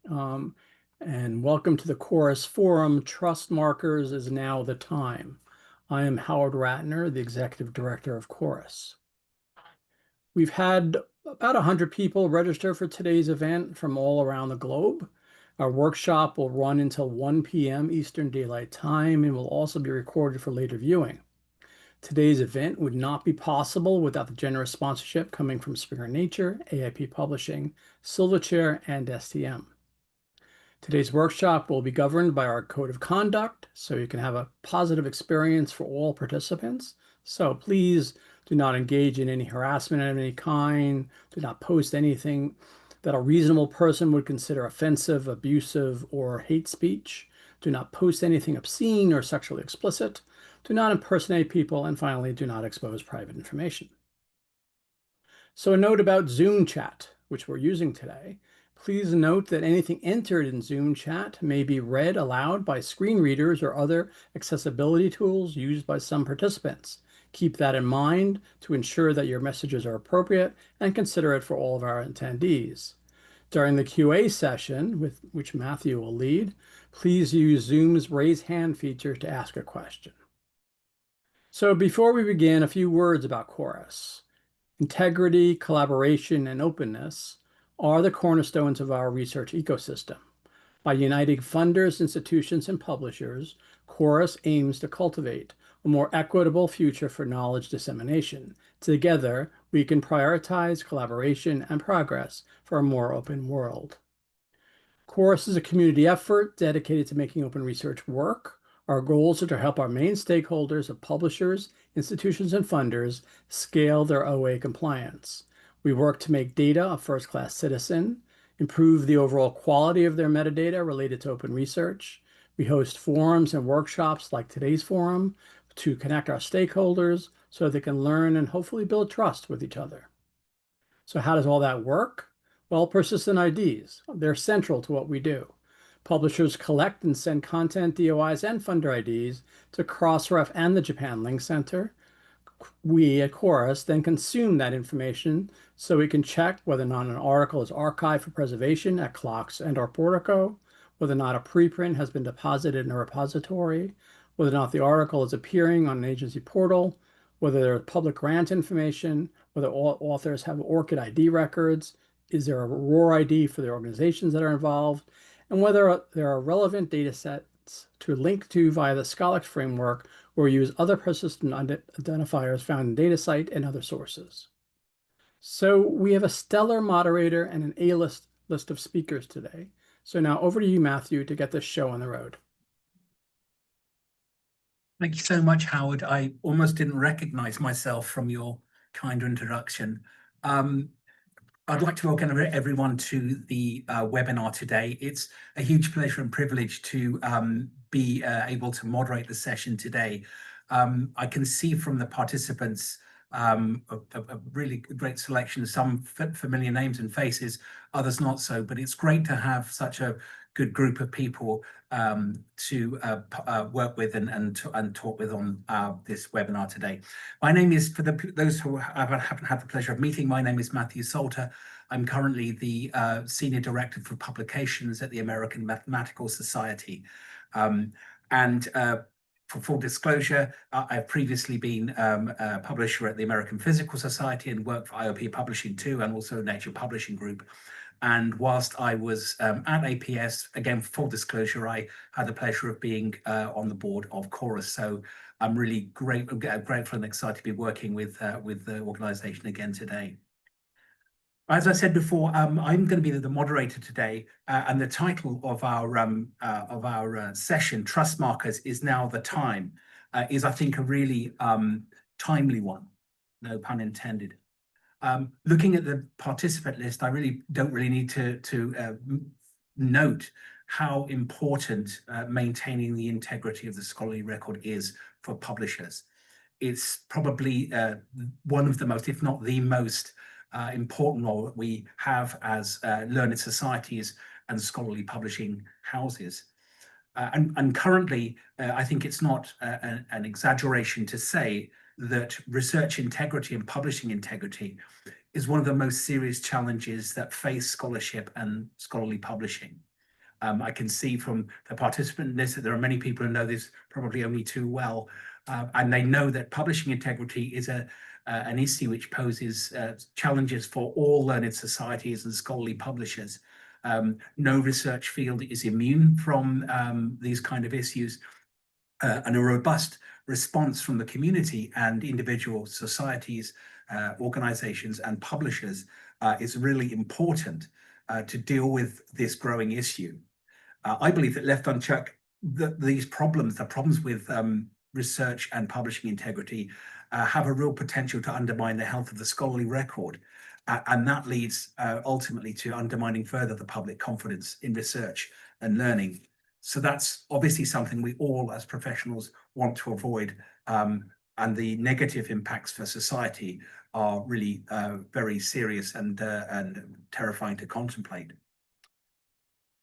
Um, and welcome to the Chorus Forum. Trust Markers is now the time. I am Howard Ratner, the Executive Director of Chorus. We've had about 100 people register for today's event from all around the globe. Our workshop will run until 1 p.m. Eastern Daylight Time and will also be recorded for later viewing. Today's event would not be possible without the generous sponsorship coming from Springer Nature, AIP Publishing, Silverchair, and STM. Today's workshop will be governed by our code of conduct, so you can have a positive experience for all participants. So please do not engage in any harassment of any kind. Do not post anything that a reasonable person would consider offensive, abusive, or hate speech. Do not post anything obscene or sexually explicit. Do not impersonate people. And finally, do not expose private information. So a note about Zoom chat, which we're using today. Please note that anything entered in Zoom chat may be read aloud by screen readers or other accessibility tools used by some participants. Keep that in mind to ensure that your messages are appropriate and considerate for all of our attendees. During the QA session, which Matthew will lead, please use Zoom's raise hand feature to ask a question. So before we begin, a few words about Chorus. Integrity, collaboration, and openness are the cornerstones of our research ecosystem. By uniting funders, institutions, and publishers, Chorus aims to cultivate a more equitable future for knowledge dissemination. Together, we can prioritize collaboration and progress for a more open world. Chorus is a community effort dedicated to making open research work. Our goals are to help our main stakeholders of publishers, institutions, and funders scale their OA compliance. We work to make data a first-class citizen, improve the overall quality of their metadata related to open research. We host forums and workshops like today's forum to connect our stakeholders so they can learn and hopefully build trust with each other. So how does all that work? Well, persistent IDs, they're central to what we do. Publishers collect and send content DOIs and funder IDs to Crossref and the Japan Link Center. We at Chorus then consume that information so we can check whether or not an article is archived for preservation at CLOCKS and or Portico, whether or not a preprint has been deposited in a repository, whether or not the article is appearing on an agency portal, whether there's public grant information, whether all authors have ORCID ID records, is there a ROR ID for the organizations that are involved, and whether there are relevant data sets to link to via the Scholar framework or use other persistent identifiers found in DataCite and other sources. So we have a stellar moderator and an A-list list of speakers today. So now over to you, Matthew, to get this show on the road. Thank you so much, Howard. I almost didn't recognize myself from your kind introduction. I'd like to welcome everyone to the webinar today. It's a huge pleasure and privilege to be able to moderate the session today. I can see from the participants a really great selection, some familiar names and faces, others not so, but it's great to have such a good group of people to work with and talk with on this webinar today. My name is, for those who haven't had the pleasure of meeting, my name is Matthew Salter. I'm currently the Senior Director for Publications at the American Mathematical Society. For full disclosure, I've previously been a publisher at the American Physical Society and worked for IOP Publishing too, and also Nature Publishing Group. And whilst I was at APS, again, for full disclosure, I had the pleasure of being on the board of Chorus. So I'm really grateful and excited to be working with the organization again today. As I said before, I'm going to be the moderator today, and the title of our session, Trust Markers, is Now the Time, is, I think, a really timely one, no pun intended. Looking at the participant list, I really don't need to note how important maintaining the integrity of the scholarly record is for publishers. It's probably one of the most, if not the most, important role that we have as learned societies and scholarly publishing houses. And currently, I think it's not an exaggeration to say that research integrity and publishing integrity is one of the most serious challenges that face scholarship and scholarly publishing. I can see from the participant list that there are many people who know this probably only too well, and they know that publishing integrity is an issue which poses challenges for all learned societies and scholarly publishers. No research field is immune from these kind of issues, and a robust response from the community and individual societies, organizations, and publishers is really important to deal with this growing issue. I believe that left unchecked, these problems, the problems with research and publishing integrity, have a real potential to undermine the health of the scholarly record. And that leads ultimately to undermining further the public confidence in research and learning. So that's obviously something we all as professionals want to avoid. And the negative impacts for society are really very serious and terrifying to contemplate.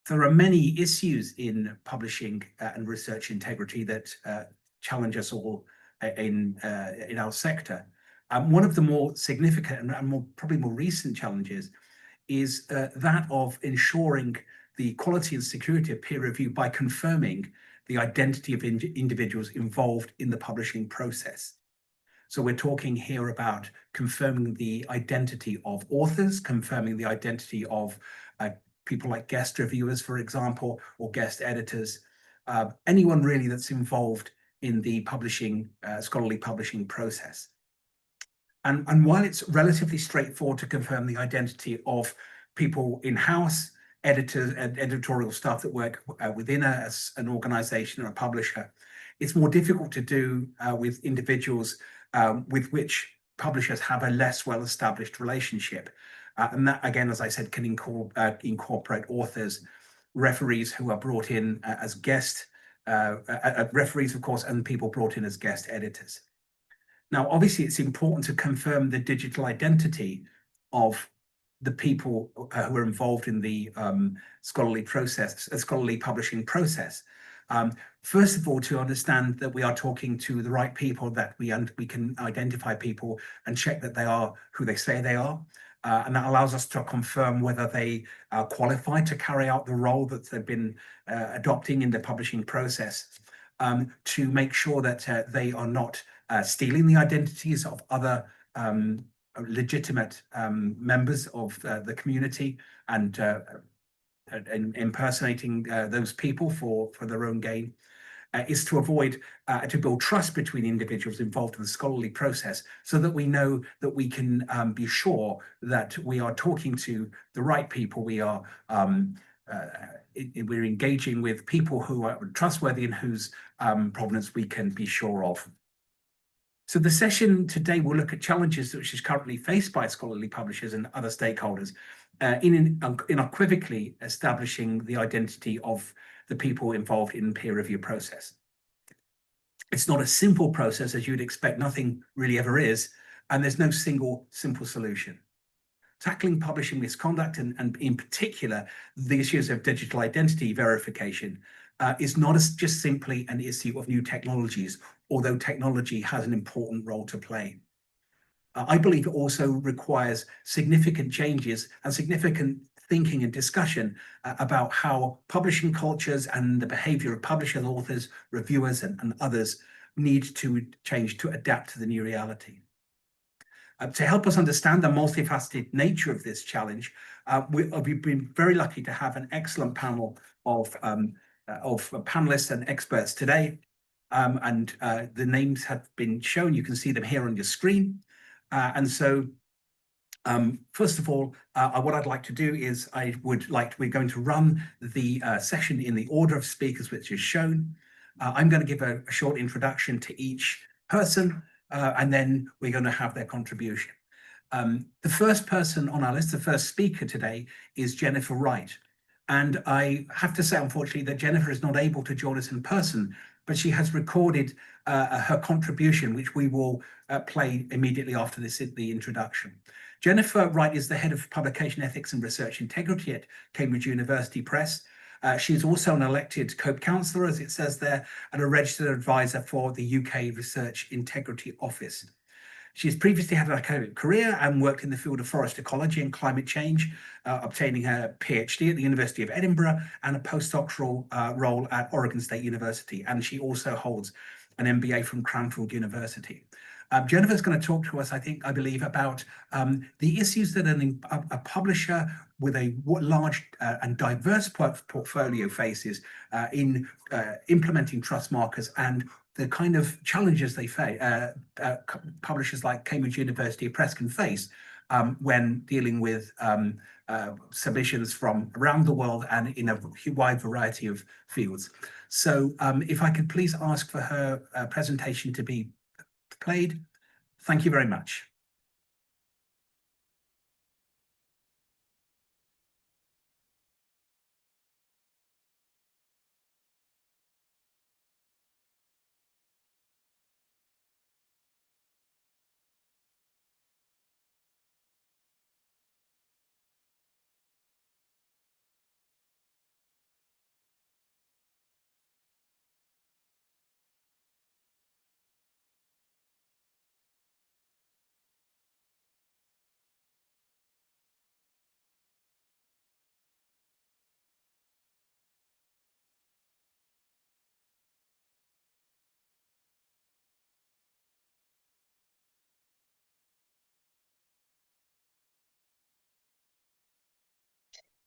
There are many issues in publishing and research integrity that challenge us all in our sector. One of the more significant and probably more recent challenges is that of ensuring the quality and security of peer review by confirming the identity of individuals involved in the publishing process. So we're talking here about confirming the identity of authors, confirming the identity of people like guest reviewers, for example, or guest editors, anyone really that's involved in the publishing, scholarly publishing process. And while it's relatively straightforward to confirm the identity of people in-house, editors and editorial staff that work within an organization or a publisher, it's more difficult to do with individuals with which publishers have a less well-established relationship. And that, again, as I said, can incorporate authors, referees who are brought in as guest referees, of course, and people brought in as guest editors. Now, obviously, it's important to confirm the digital identity of the people who are involved in the scholarly publishing process. First of all, to understand that we are talking to the right people, that we can identify people and check that they are who they say they are. And that allows us to confirm whether they are qualified to carry out the role that they've been adopting in the publishing process, to make sure that they are not stealing the identities of other legitimate members of the community and impersonating those people for their own gain. Is to avoid, to build trust between individuals involved in the scholarly process, so that we know that we can be sure that we are talking to the right people. We're engaging with people who are trustworthy and whose provenance we can be sure of. So the session today will look at challenges which is currently faced by scholarly publishers and other stakeholders in unequivocally establishing the identity of the people involved in the peer review process. It's not a simple process, as you'd expect. Nothing really ever is, and there's no single simple solution. Tackling publishing misconduct, and in particular the issues of digital identity verification, is not just simply an issue of new technologies, although technology has an important role to play. I believe it also requires significant changes and significant thinking and discussion about how publishing cultures and the behavior of publishers, authors, reviewers, and others need to change to adapt to the new reality. To help us understand the multifaceted nature of this challenge, we've been very lucky to have an excellent panel of panelists and experts today. The names have been shown. You can see them here on your screen. First of all, what I'd like to do is we're going to run the session in the order of speakers, which is shown. I'm going to give a short introduction to each person, and then we're going to have their contribution. The first person on our list, the first speaker today, is Jennifer Wright. And I have to say, unfortunately, that Jennifer is not able to join us in person, but she has recorded her contribution, which we will play immediately after the introduction. Jennifer Wright is the head of publication ethics and research integrity at Cambridge University Press. She's also an elected co-counsellor, as it says there, and a registered advisor for the UK Research Integrity Office. She's previously had an academic career and worked in the field of forest ecology and climate change, obtaining her PhD at the University of Edinburgh and a postdoctoral role at Oregon State University. And she also holds an MBA from Cranfield University. Jennifer's going to talk to us, I believe, about the issues that a publisher with a large and diverse portfolio faces in implementing trust markers and the kind of challenges they face, publishers like Cambridge University Press can face when dealing with submissions from around the world and in a wide variety of fields. So if I could please ask for her presentation to be played. Thank you very much.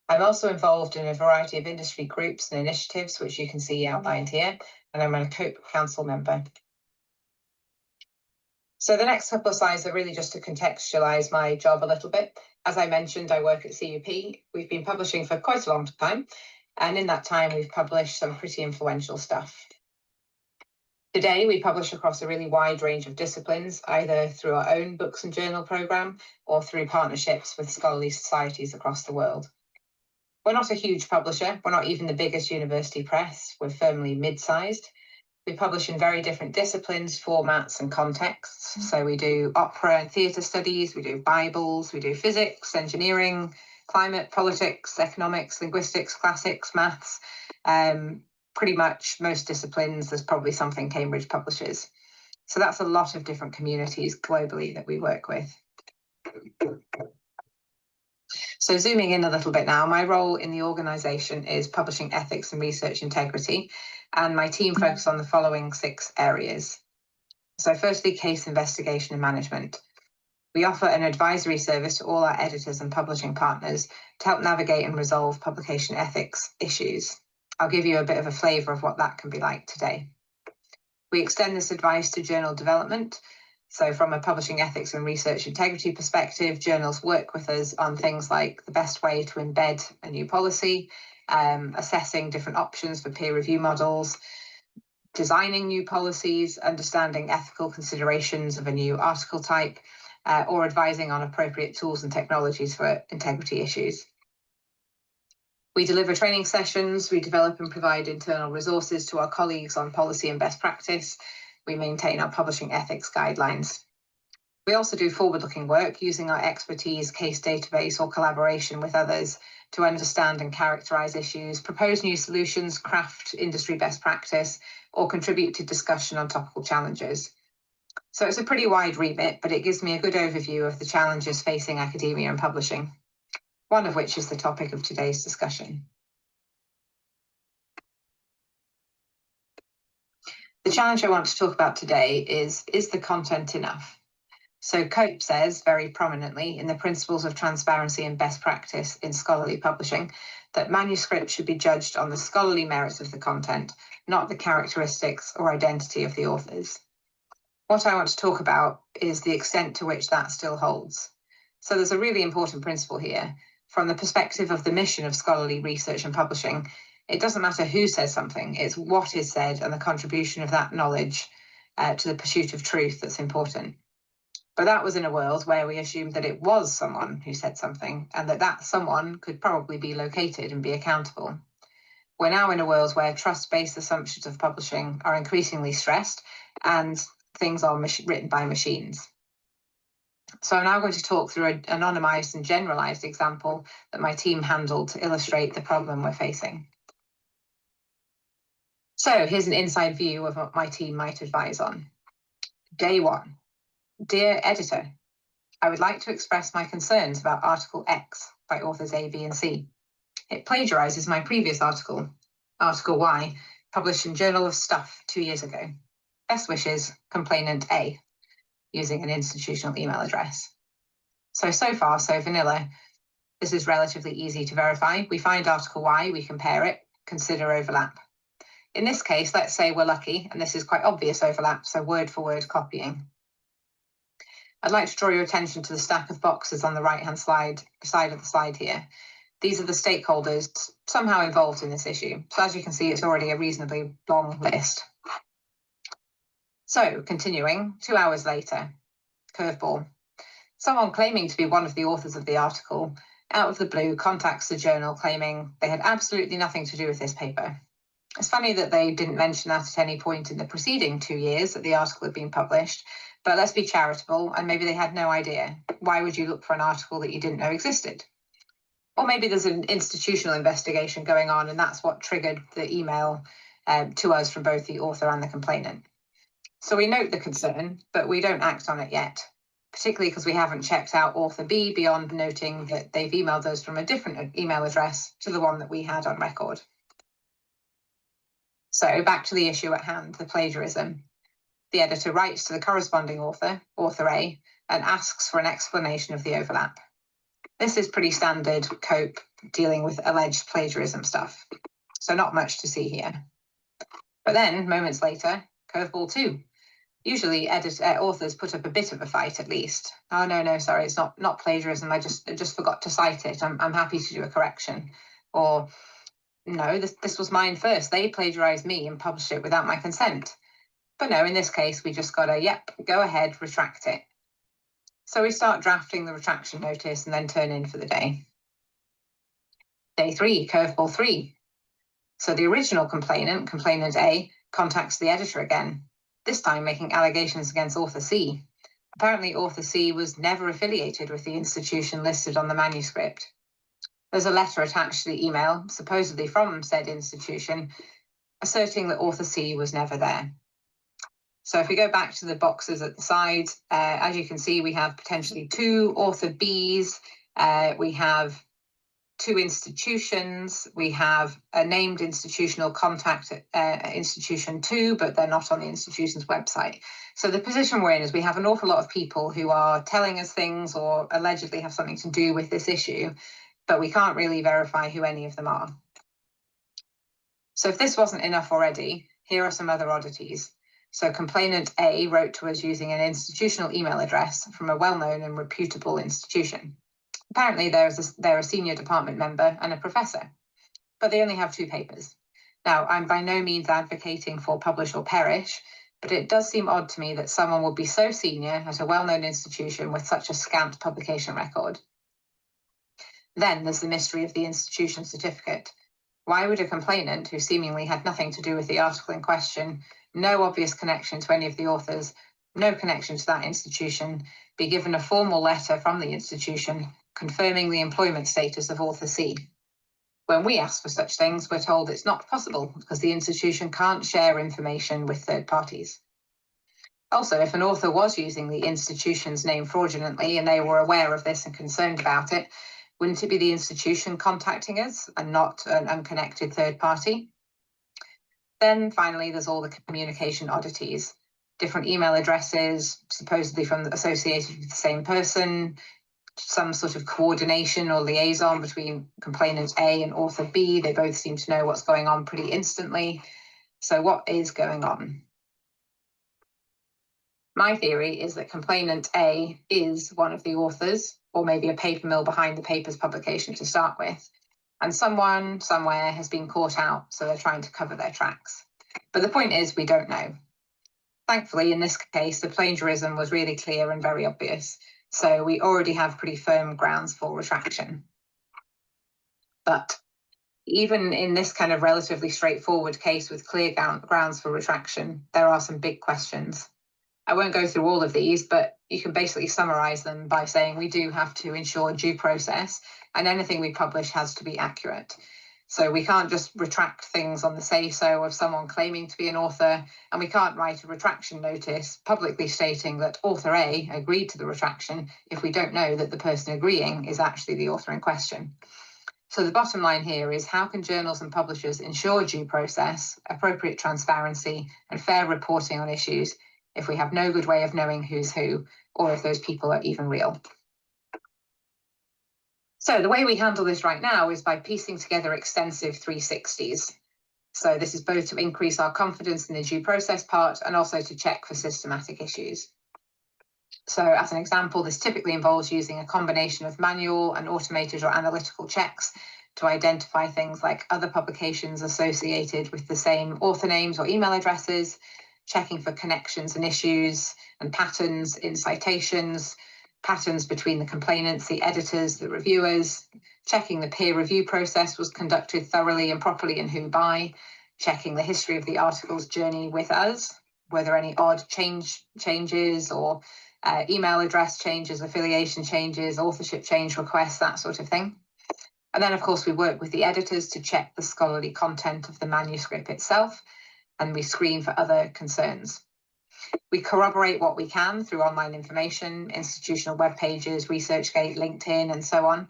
I'm also involved in a variety of industry groups and initiatives, which you can see outlined here, and I'm a COPE Council member. So the next couple of slides are really just to contextualise my job a little bit. As I mentioned, I work at CUP. We've been publishing for quite a long time, and in that time, we've published some pretty influential stuff. Today, we publish across a really wide range of disciplines, either through our own books and journal programme or through partnerships with scholarly societies across the world. We're not a huge publisher. We're not even the biggest university press. We're firmly mid-sized. We publish in very different disciplines, formats, and contexts. So we do opera and theatre studies, we do Bibles, we do physics, engineering, climate, politics, economics, linguistics, classics, maths. Pretty much most disciplines, there's probably something Cambridge publishes. So that's a lot of different communities globally that we work with. So zooming in a little bit now, my role in the organisation is publishing ethics and research integrity, and my team focus on the following 6 areas. So firstly, case investigation and management. We offer an advisory service to all our editors and publishing partners to help navigate and resolve publication ethics issues. I'll give you a bit of a flavour of what that can be like today. We extend this advice to journal development. So from a publishing ethics and research integrity perspective, journals work with us on things like the best way to embed a new policy, assessing different options for peer review models, designing new policies, understanding ethical considerations of a new article type, or advising on appropriate tools and technologies for integrity issues. We deliver training sessions, we develop and provide internal resources to our colleagues on policy and best practice. We maintain our publishing ethics guidelines. We also do forward-looking work using our expertise, case database, or collaboration with others to understand and characterise issues, propose new solutions, craft industry best practice, or contribute to discussion on topical challenges. So it's a pretty wide remit, but it gives me a good overview of the challenges facing academia and publishing, one of which is the topic of today's discussion. The challenge I want to talk about today is the content enough? So COPE says very prominently in the Principles of Transparency and Best Practice in Scholarly Publishing that manuscripts should be judged on the scholarly merits of the content, not the characteristics or identity of the authors. What I want to talk about is the extent to which that still holds. So there's a really important principle here. From the perspective of the mission of scholarly research and publishing, it doesn't matter who says something, it's what is said and the contribution of that knowledge to the pursuit of truth that's important. But that was in a world where we assumed that it was someone who said something and that someone could probably be located and be accountable. We're now in a world where trust-based assumptions of publishing are increasingly stressed and things are written by machines. So I'm now going to talk through an anonymised and generalized example that my team handled to illustrate the problem we're facing. So here's an inside view of what my team might advise on. Day 1. Dear editor, I would like to express my concerns about Article X by authors A, B, and C. It plagiarizes my previous article, Article Y, published in Journal of Stuff 2 years ago. Best wishes, complainant A, using an institutional email address. So far, so vanilla. This is relatively easy to verify. We find Article Y, we compare it, consider overlap. In this case, let's say we're lucky, and this is quite obvious overlap, so word for word copying. I'd like to draw your attention to the stack of boxes on the right-hand side of the slide here. These are the stakeholders somehow involved in this issue. So as you can see, it's already a reasonably long list. So continuing, 2 hours later, curveball. Someone claiming to be one of the authors of the article, out of the blue, contacts the journal claiming they had absolutely nothing to do with this paper. It's funny that they didn't mention that at any point in the preceding 2 years that the article had been published, but let's be charitable, and maybe they had no idea. Why would you look for an article that you didn't know existed? Or maybe there's an institutional investigation going on, and that's what triggered the email to us from both the author and the complainant. So we note the concern, but we don't act on it yet, particularly because we haven't checked out author B beyond noting that they've emailed us from a different email address to the one that we had on record. So back to the issue at hand, the plagiarism. The editor writes to the corresponding author, author A, and asks for an explanation of the overlap. This is pretty standard cope dealing with alleged plagiarism stuff. So not much to see here. But then, moments later, curveball 2. Usually authors put up a bit of a fight at least. Oh, no, sorry, it's not plagiarism. I just forgot to cite it. I'm happy to do a correction. Or, no, this was mine first. They plagiarized me and published it without my consent. But no, in this case, we just got a, yep, go ahead, retract it. So we start drafting the retraction notice and then turn in for the day. Day 3, curveball 3. So the original complainant, complainant A, contacts the editor again, this time making allegations against author C. Apparently, author C was never affiliated with the institution listed on the manuscript. There's a letter attached to the email, supposedly from said institution, asserting that author C was never there. So if we go back to the boxes at the side, as you can see, we have potentially 2 author Bs, we have 2 institutions, we have a named institutional contact institution 2, but they're not on the institution's website. So the position we're in is we have an awful lot of people who are telling us things or allegedly have something to do with this issue, but we can't really verify who any of them are. So if this wasn't enough already, here are some other oddities. So complainant A wrote to us using an institutional email address from a well-known and reputable institution. Apparently they're a senior department member and a professor, but they only have 2 papers. Now, I'm by no means advocating for publish or perish, but it does seem odd to me that someone would be so senior at a well-known institution with such a scant publication record. Then there's the mystery of the institution certificate. Why would a complainant who seemingly had nothing to do with the article in question, no obvious connection to any of the authors, no connection to that institution, be given a formal letter from the institution confirming the employment status of author C? When we ask for such things, we're told it's not possible because the institution can't share information with third parties. Also, if an author was using the institution's name fraudulently and they were aware of this and concerned about it, wouldn't it be the institution contacting us and not an unconnected third party? Then finally, there's all the communication oddities. Different email addresses, supposedly associated with the same person, some sort of coordination or liaison between complainant A and author B. They both seem to know what's going on pretty instantly. So what is going on? My theory is that complainant A is one of the authors, or maybe a paper mill behind the paper's publication to start with, and someone somewhere has been caught out, so they're trying to cover their tracks. But the point is, we don't know. Thankfully, in this case, the plagiarism was really clear and very obvious, so we already have pretty firm grounds for retraction. But even in this kind of relatively straightforward case with clear grounds for retraction, there are some big questions. I won't go through all of these, but you can basically summarize them by saying we do have to ensure due process, and anything we publish has to be accurate. So we can't just retract things on the say-so of someone claiming to be an author, and we can't write a retraction notice publicly stating that author A agreed to the retraction if we don't know that the person agreeing is actually the author in question. So the bottom line here is, how can journals and publishers ensure due process, appropriate transparency, and fair reporting on issues if we have no good way of knowing who's who, or if those people are even real? So the way we handle this right now is by piecing together extensive 360s. So this is both to increase our confidence in the due process part and also to check for systematic issues. So as an example, this typically involves using a combination of manual and automated or analytical checks to identify things like other publications associated with the same author names or email addresses, checking for connections and issues and patterns in citations, patterns between the complainants, the editors, the reviewers, checking the peer review process was conducted thoroughly and properly and who by, checking the history of the article's journey with us, were there any odd changes or email address changes, affiliation changes, authorship change requests, that sort of thing. And then, of course, we work with the editors to check the scholarly content of the manuscript itself, and we screen for other concerns. We corroborate what we can through online information, institutional web pages, ResearchGate, LinkedIn, and so on.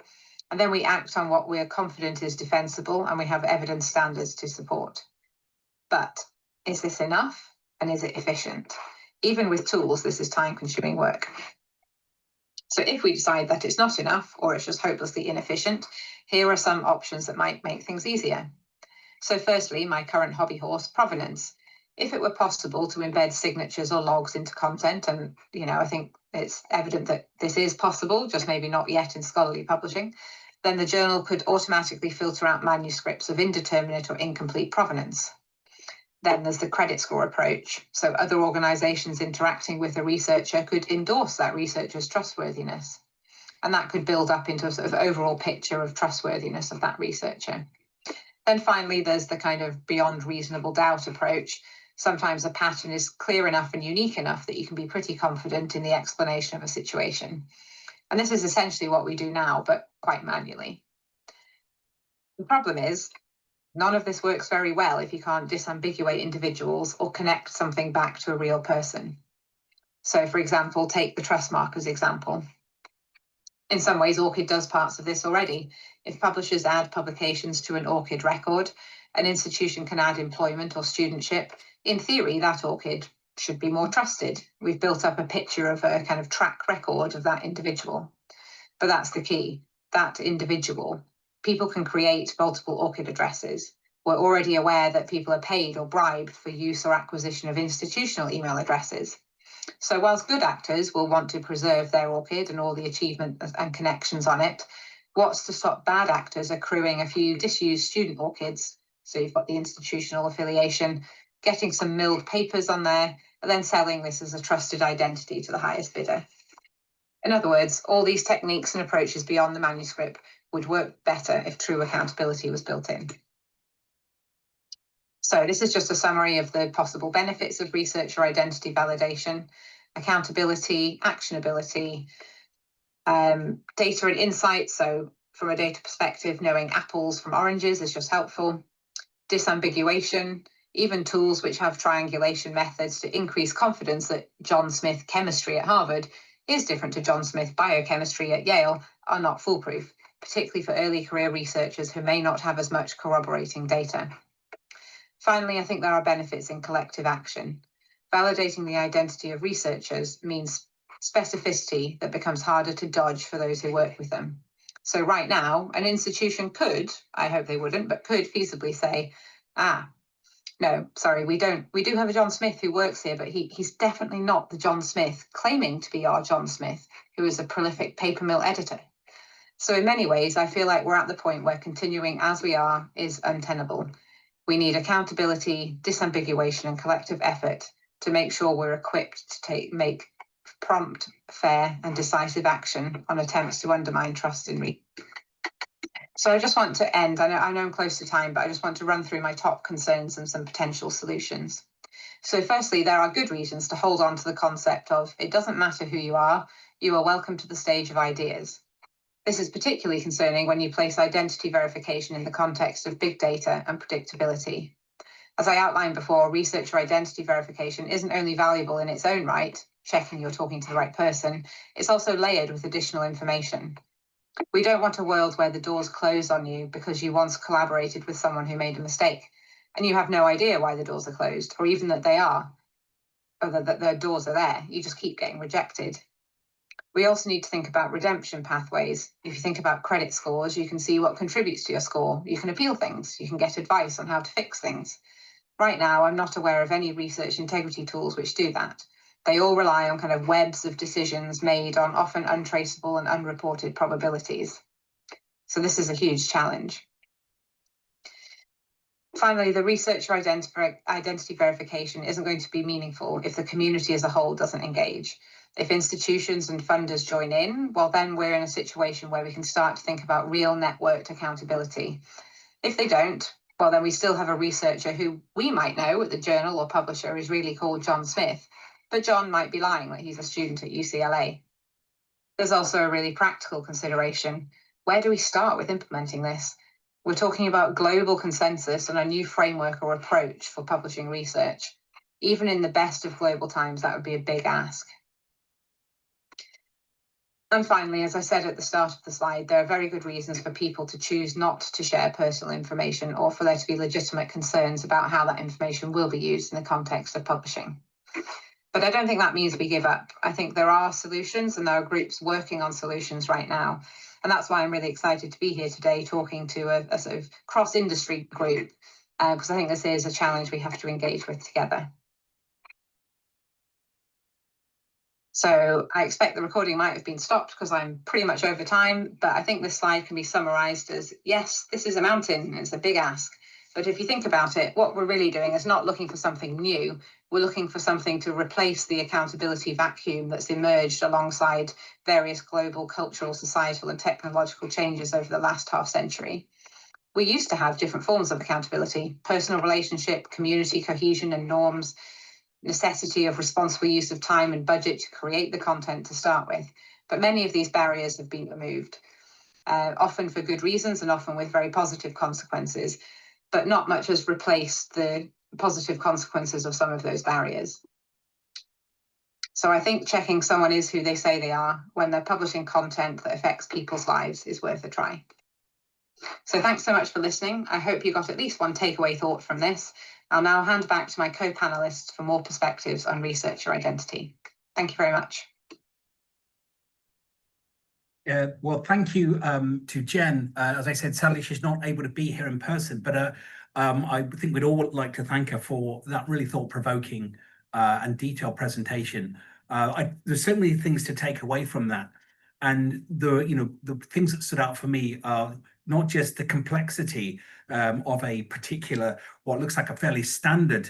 And then we act on what we're confident is defensible, and we have evidence standards to support. But is this enough? And is it efficient? Even with tools, this is time-consuming work. So if we decide that it's not enough, or it's just hopelessly inefficient, here are some options that might make things easier. So firstly, my current hobby horse, provenance. If it were possible to embed signatures or logs into content, and I think it's evident that this is possible, just maybe not yet in scholarly publishing, then the journal could automatically filter out manuscripts of indeterminate or incomplete provenance. Then there's the credit score approach. So other organizations interacting with a researcher could endorse that researcher's trustworthiness. And that could build up into a sort of overall picture of trustworthiness of that researcher. Then finally, there's the kind of beyond reasonable doubt approach. Sometimes a pattern is clear enough and unique enough that you can be pretty confident in the explanation of a situation. And this is essentially what we do now, but quite manually. The problem is, none of this works very well if you can't disambiguate individuals or connect something back to a real person. So, for example, take the trust markers example. In some ways, ORCID does parts of this already. If publishers add publications to an ORCID record, an institution can add employment or studentship. In theory, that ORCID should be more trusted. We've built up a picture of a kind of track record of that individual. But that's the key, that individual. People can create multiple ORCID addresses. We're already aware that people are paid or bribed for use or acquisition of institutional email addresses. So whilst good actors will want to preserve their ORCID and all the achievement and connections on it, what's to stop bad actors accruing a few disused student ORCIDs? So you've got the institutional affiliation, getting some milled papers on there, and then selling this as a trusted identity to the highest bidder. In other words, all these techniques and approaches beyond the manuscript would work better if true accountability was built in. So this is just a summary of the possible benefits of researcher identity validation: accountability, actionability, data and insights. So from a data perspective, knowing apples from oranges is just helpful. Disambiguation, even tools which have triangulation methods to increase confidence that John Smith chemistry at Harvard is different to John Smith biochemistry at Yale, are not foolproof, particularly for early career researchers who may not have as much corroborating data. Finally, I think there are benefits in collective action. Validating the identity of researchers means specificity that becomes harder to dodge for those who work with them. So right now, an institution could, I hope they wouldn't, but could feasibly say, no, sorry, we do have a John Smith who works here, but he's definitely not the John Smith claiming to be our John Smith, who is a prolific paper mill editor. So in many ways, I feel like we're at the point where continuing as we are is untenable. We need accountability, disambiguation, and collective effort to make sure we're equipped to make prompt, fair, and decisive action on attempts to undermine trust in research. So I just want to end, I know I'm close to time, but I just want to run through my top concerns and some potential solutions. So firstly, there are good reasons to hold on to the concept of it doesn't matter who you are welcome to the stage of ideas. This is particularly concerning when you place identity verification in the context of big data and predictability. As I outlined before, researcher identity verification isn't only valuable in its own right, checking you're talking to the right person, it's also layered with additional information. We don't want a world where the doors close on you because you once collaborated with someone who made a mistake, and you have no idea why the doors are closed, or even that they are, or that the doors are there. You just keep getting rejected. We also need to think about redemption pathways. If you think about credit scores, you can see what contributes to your score. You can appeal things. You can get advice on how to fix things. Right now, I'm not aware of any research integrity tools which do that. They all rely on kind of webs of decisions made on often untraceable and unreported probabilities. So this is a huge challenge. Finally, the researcher identity verification isn't going to be meaningful if the community as a whole doesn't engage. If institutions and funders join in, well, then we're in a situation where we can start to think about real networked accountability. If they don't, well, then we still have a researcher who we might know at the journal or publisher is really called John Smith, but John might be lying that he's a student at UCLA. There's also a really practical consideration. Where do we start with implementing this? We're talking about global consensus and a new framework or approach for publishing research. Even in the best of global times, that would be a big ask. And finally, as I said at the start of the slide, there are very good reasons for people to choose not to share personal information or for there to be legitimate concerns about how that information will be used in the context of publishing. But I don't think that means we give up. I think there are solutions and there are groups working on solutions right now. And that's why I'm really excited to be here today talking to a sort of cross-industry group, because I think this is a challenge we have to engage with together. So I expect the recording might have been stopped because I'm pretty much over time, but I think this slide can be summarized as, yes, this is a mountain, it's a big ask. But if you think about it, what we're really doing is not looking for something new. We're looking for something to replace the accountability vacuum that's emerged alongside various global, cultural, societal, and technological changes over the last half century. We used to have different forms of accountability: personal relationship, community cohesion and norms, necessity of responsible use of time and budget to create the content to start with. But many of these barriers have been removed, often for good reasons and often with very positive consequences, but not much has replaced the positive consequences of some of those barriers. So I think checking someone is who they say they are when they're publishing content that affects people's lives is worth a try. So thanks so much for listening. I hope you got at least one takeaway thought from this. I'll now hand back to my co-panelists for more perspectives on researcher identity. Thank you very much. Well, thank you to Jen. As I said, sadly, she's not able to be here in person, but I think we'd all like to thank her for that really thought-provoking and detailed presentation. There's so many things to take away from that. And the things that stood out for me are not just the complexity of a particular, what looks like a fairly standard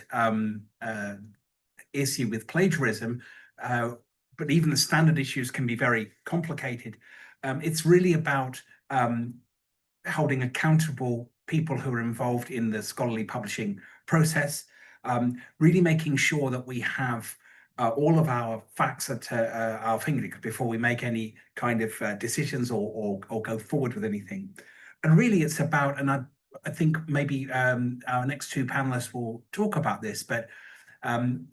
issue with plagiarism, but even the standard issues can be very complicated. It's really about holding accountable people who are involved in the scholarly publishing process, really making sure that we have all of our facts at our fingertips before we make any kind of decisions or go forward with anything. And really it's about, and I think maybe our next two panelists will talk about this, but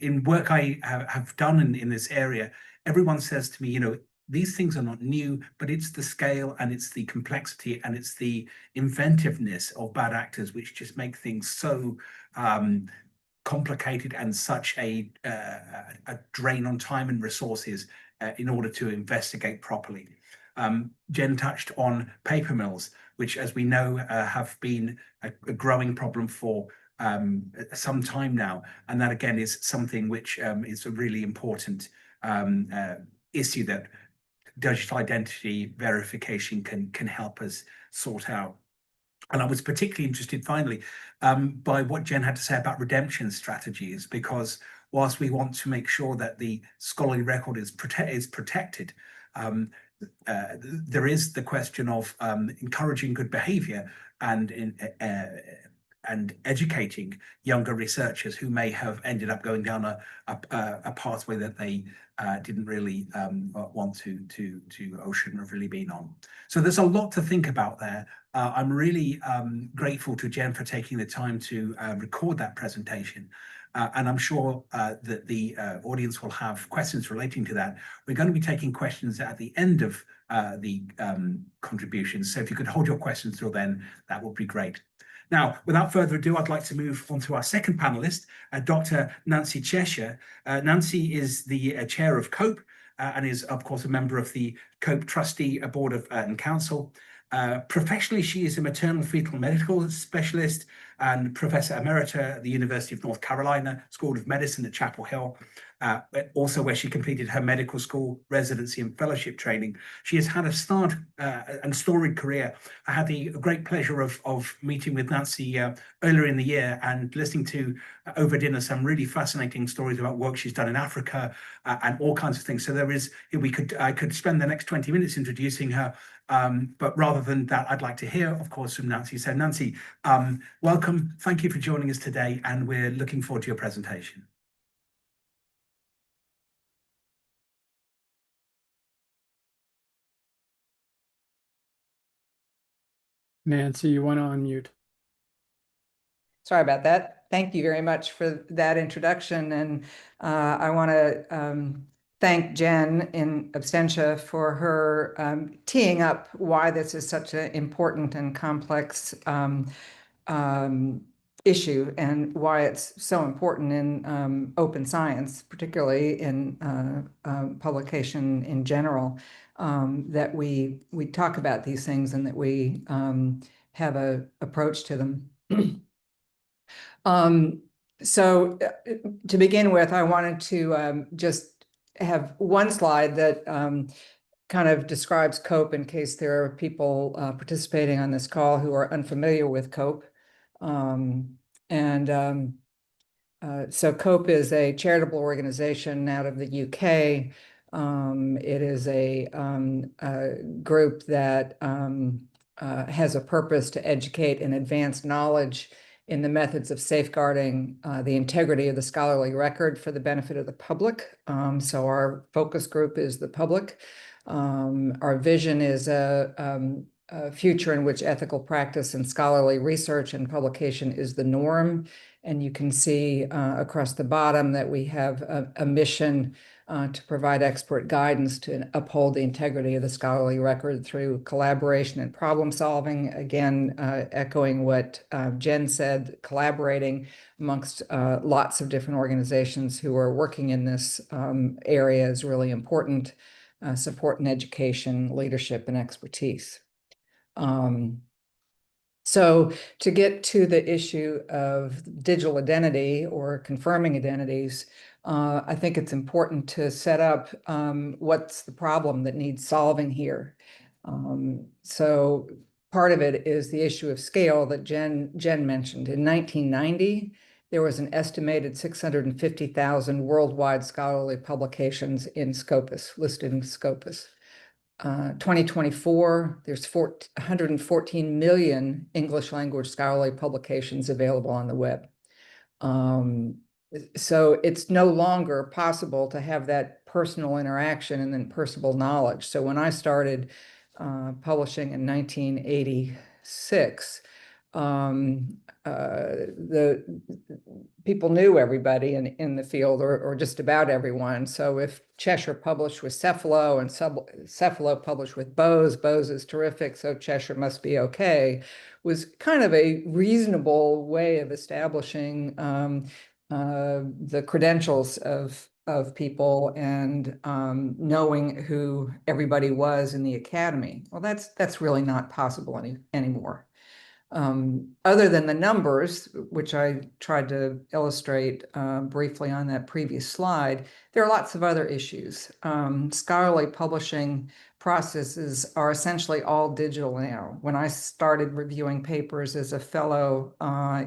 in work I have done in this area, everyone says to me, these things are not new, but it's the scale and it's the complexity and it's the inventiveness of bad actors which just make things so complicated and such a drain on time and resources in order to investigate properly. Jen touched on paper mills, which, as we know, have been a growing problem for some time now. And that, again, is something which is a really important issue that digital identity verification can help us sort out. And I was particularly interested, finally, by what Jen had to say about redemption strategies, because whilst we want to make sure that the scholarly record is protected, there is the question of encouraging good behavior and and educating younger researchers who may have ended up going down a pathway that they didn't really want to or shouldn't have really been on. So there's a lot to think about there. I'm really grateful to Jen for taking the time to record that presentation. And I'm sure that the audience will have questions relating to that. We're going to be taking questions at the end of the contributions. So if you could hold your questions till then, that would be great. Now, without further ado, I'd like to move on to our second panelist, Dr. Nancy Cheshire. Nancy is the chair of COPE and is, of course, a member of the COPE Trustee Board of and Council. Professionally, she is a maternal fetal medical specialist and Professor Emerita at the University of North Carolina School of Medicine at Chapel Hill, also where she completed her medical school residency and fellowship training. She has had a and storied career. I had the great pleasure of meeting with Nancy earlier in the year and listening to over dinner some really fascinating stories about work she's done in Africa and all kinds of things. So I could spend the next 20 minutes introducing her. But rather than that, I'd like to hear, of course, from Nancy. So Nancy, welcome. Thank you for joining us today, and we're looking forward to your presentation. Nancy, you want to unmute. Sorry about that. Thank you very much for that introduction. And I want to thank Jen in absentia for her teeing up why this is such an important and complex issue and why it's so important in open science, particularly in publication in general, that we talk about these things and that we have an approach to them. So to begin with, I wanted to just have one slide that kind of describes COPE in case there are people participating on this call who are unfamiliar with COPE. So COPE is a charitable organization out of the UK. It is a group that has a purpose to educate and advance knowledge in the methods of safeguarding the integrity of the scholarly record for the benefit of the public. So our focus group is the public. Our vision is a future in which ethical practice and scholarly research and publication is the norm. And you can see across the bottom that we have a mission to provide expert guidance to uphold the integrity of the scholarly record through collaboration and problem solving. Again, echoing what Jen said, collaborating amongst lots of different organizations who are working in this area is really important. Support and education, leadership, and expertise. So to get to the issue of digital identity or confirming identities, I think it's important to set up what's the problem that needs solving here. So part of it is the issue of scale that Jen mentioned. In 1990, there was an estimated 650,000 worldwide scholarly publications in Scopus, listed in Scopus. 2024, there's 114 million English language scholarly publications available on the web. So it's no longer possible to have that personal interaction and then personal knowledge. So when I started publishing in 1986, the people knew everybody in the field or just about everyone. So if Cheshire published with Cephalo and Cephalo published with Bose, Bose is terrific, so Cheshire must be okay, was kind of a reasonable way of establishing the credentials of people and knowing who everybody was in the academy. Well, that's really not possible anymore. Other than the numbers, which I tried to illustrate briefly on that previous slide, there are lots of other issues. Scholarly publishing processes are essentially all digital now. When I started reviewing papers as a fellow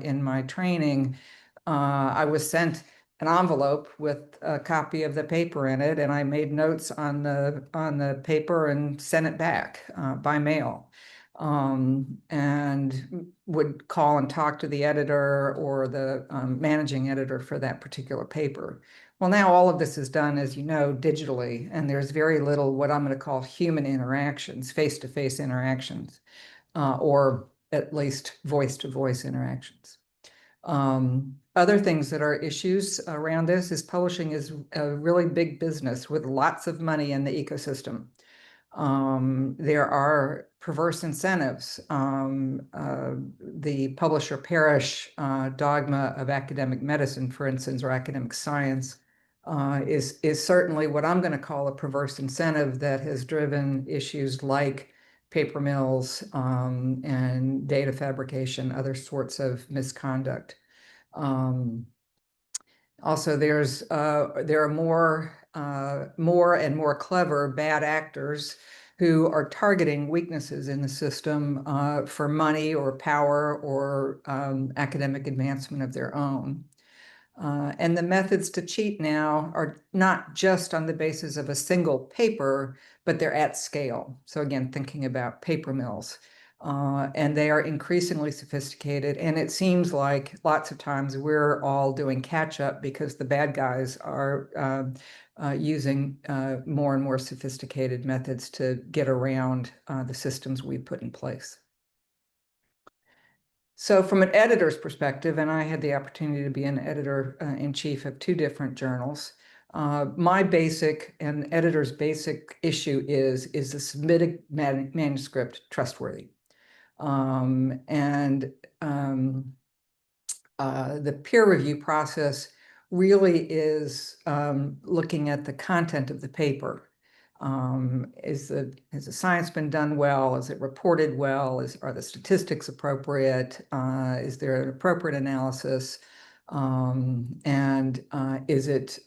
in my training, I was sent an envelope with a copy of the paper in it, and I made notes on the paper and sent it back by mail. and would call and talk to the editor or the managing editor for that particular paper. Well, now all of this is done, as you know, digitally, and there's very little what I'm going to call human interactions, face-to-face interactions, or at least voice-to-voice interactions. Other things that are issues around this is publishing is a really big business with lots of money in the ecosystem. There are perverse incentives. The publisher perish dogma of academic medicine, for instance, or academic science, is certainly what I'm going to call a perverse incentive that has driven issues like paper mills and data fabrication, other sorts of misconduct. Also, there are more and more clever bad actors who are targeting weaknesses in the system for money or power or academic advancement of their own. And the methods to cheat now are not just on the basis of a single paper, but they're at scale. So again, thinking about paper mills. And they are increasingly sophisticated. And it seems like lots of times we're all doing catch up because the bad guys are using more and more sophisticated methods to get around the systems we've put in place. So from an editor's perspective, and I had the opportunity to be an editor-in-chief of 2 different journals, my basic and editor's basic issue is the submitted manuscript trustworthy? The peer review process really is looking at the content of the paper. Has the science been done well? Is it reported well? Are the statistics appropriate? Is there an appropriate analysis? Is it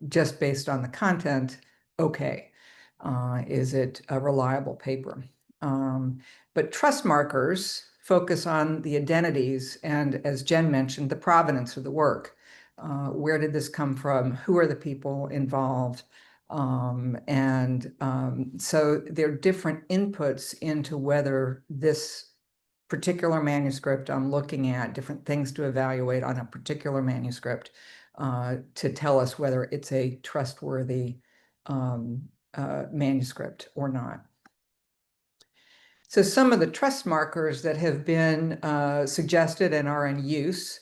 just based on the content? Okay. Is it a reliable paper? But trust markers focus on the identities and, as Jen mentioned, the provenance of the work. Where did this come from? Who are the people involved? So there are different inputs into whether this particular manuscript I'm looking at, different things to evaluate on a particular manuscript to tell us whether it's a trustworthy manuscript or not. So some of the trust markers that have been suggested and are in use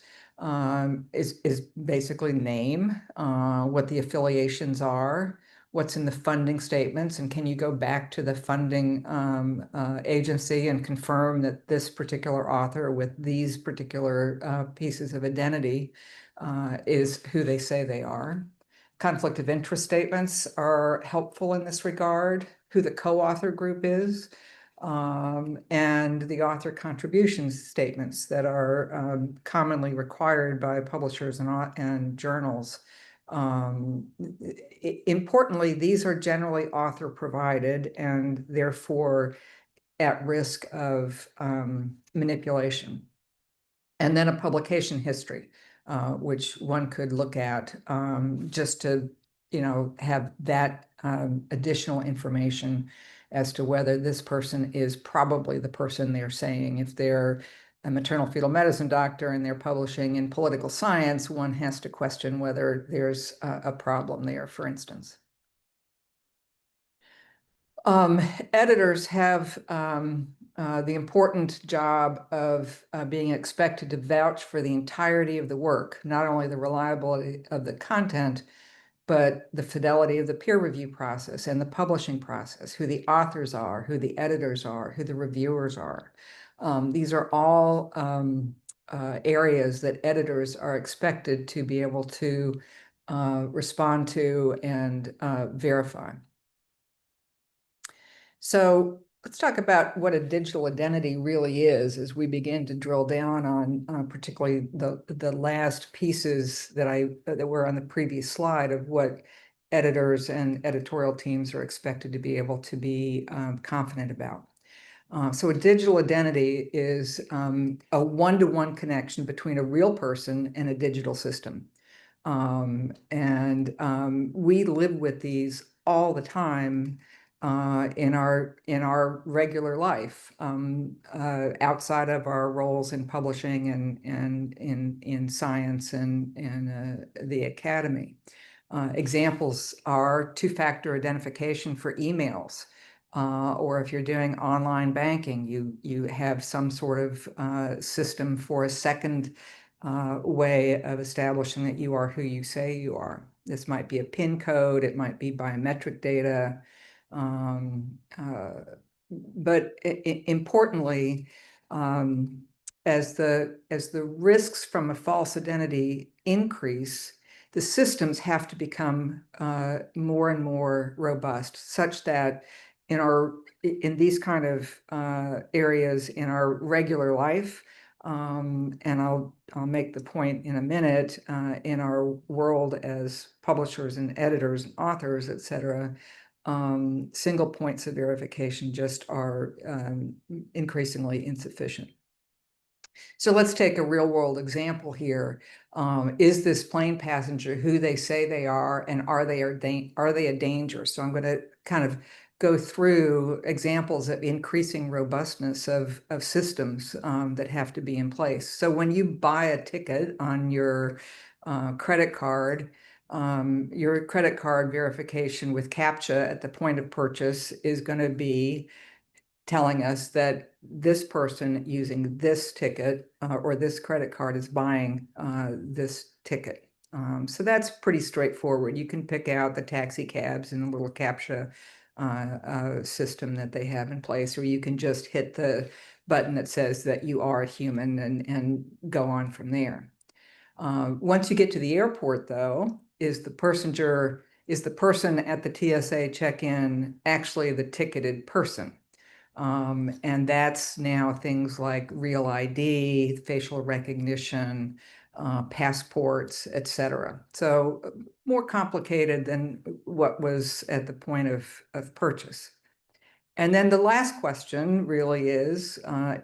is basically name, what the affiliations are, what's in the funding statements, and can you go back to the funding agency and confirm that this particular author with these particular pieces of identity is who they say they are. Conflict of interest statements are helpful in this regard, who the co-author group is, and the author contributions statements that are commonly required by publishers and journals. Importantly, these are generally author provided and therefore at risk of manipulation. And then a publication history, which one could look at just to, have that additional information as to whether this person is probably the person they're saying. If they're a maternal fetal medicine doctor and they're publishing in political science, one has to question whether there's a problem there, for instance. Editors have the important job of being expected to vouch for the entirety of the work, not only the reliability of the content, but the fidelity of the peer review process and the publishing process, who the authors are, who the editors are, who the reviewers are. These are all areas that editors are expected to be able to respond to and verify. So let's talk about what a digital identity really is as we begin to drill down on particularly the last pieces that were on the previous slide of what editors and editorial teams are expected to be able to be confident about. So a digital identity is a one-to-one connection between a real person and a digital system. We live with these all the time in our regular life, outside of our roles in publishing and in science and the academy. Examples are two-factor identification for emails, or if you're doing online banking, you have some sort of system for a second way of establishing that you are who you say you are. This might be a PIN code, it might be biometric data. But importantly, as the risks from a false identity increase, the systems have to become more and more robust, such that in these kind of areas in our regular life, and I'll make the point in a minute, in our world as publishers and editors and authors, et cetera, single points of verification just are increasingly insufficient. So let's take a real world example here. Is this plane passenger who they say they are, and are they a danger? So I'm going to kind of go through examples of increasing robustness of systems that have to be in place. So when you buy a ticket on your credit card, your credit card verification with CAPTCHA at the point of purchase is going to be telling us that this person using this ticket or this credit card is buying this ticket. So that's pretty straightforward. You can pick out the taxi cabs in the little CAPTCHA system that they have in place, or you can just hit the button that says that you are a human and go on from there. Once you get to the airport, though, is the person at the TSA check-in actually the ticketed person? And that's now things like real ID, facial recognition, passports, et cetera. So more complicated than what was at the point of purchase. And then the last question really is,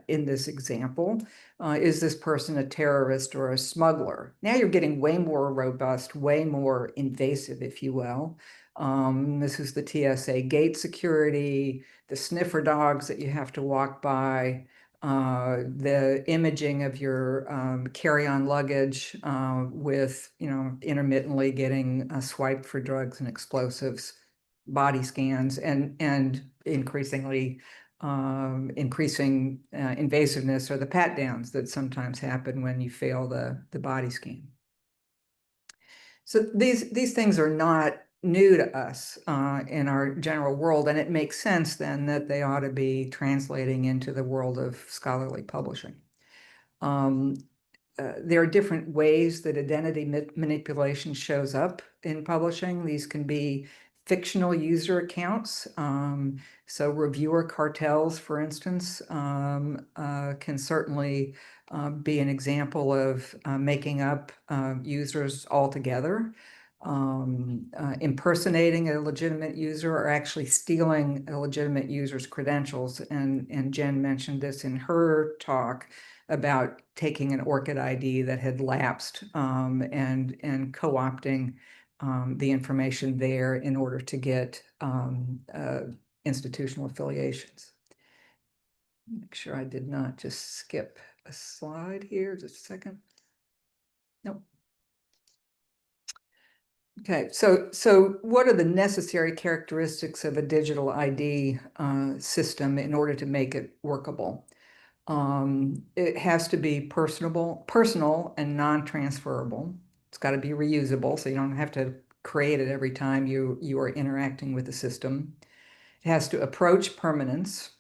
in this example, is this person a terrorist or a smuggler? Now you're getting way more robust, way more invasive, if you will. This is the TSA gate security, the sniffer dogs that you have to walk by, the imaging of your carry-on luggage with, intermittently getting swiped for drugs and explosives, body scans, and increasingly increasing invasiveness, or the pat downs that sometimes happen when you fail the body scan. So these things are not new to us in our general world, and it makes sense then that they ought to be translating into the world of scholarly publishing. There are different ways that identity manipulation shows up in publishing. These can be fictional user accounts. So reviewer cartels, for instance, can certainly be an example of making up users altogether. Impersonating a legitimate user, or actually stealing a legitimate user's credentials. And Jen mentioned this in her talk about taking an ORCID ID that had lapsed and co-opting the information there in order to get institutional affiliations. Make sure I did not just skip a slide here, just a second. Nope. Okay, so what are the necessary characteristics of a digital ID system in order to make it workable? It has to be personal and non-transferable. It's got to be reusable, so you don't have to create it every time you are interacting with the system. It has to approach permanence,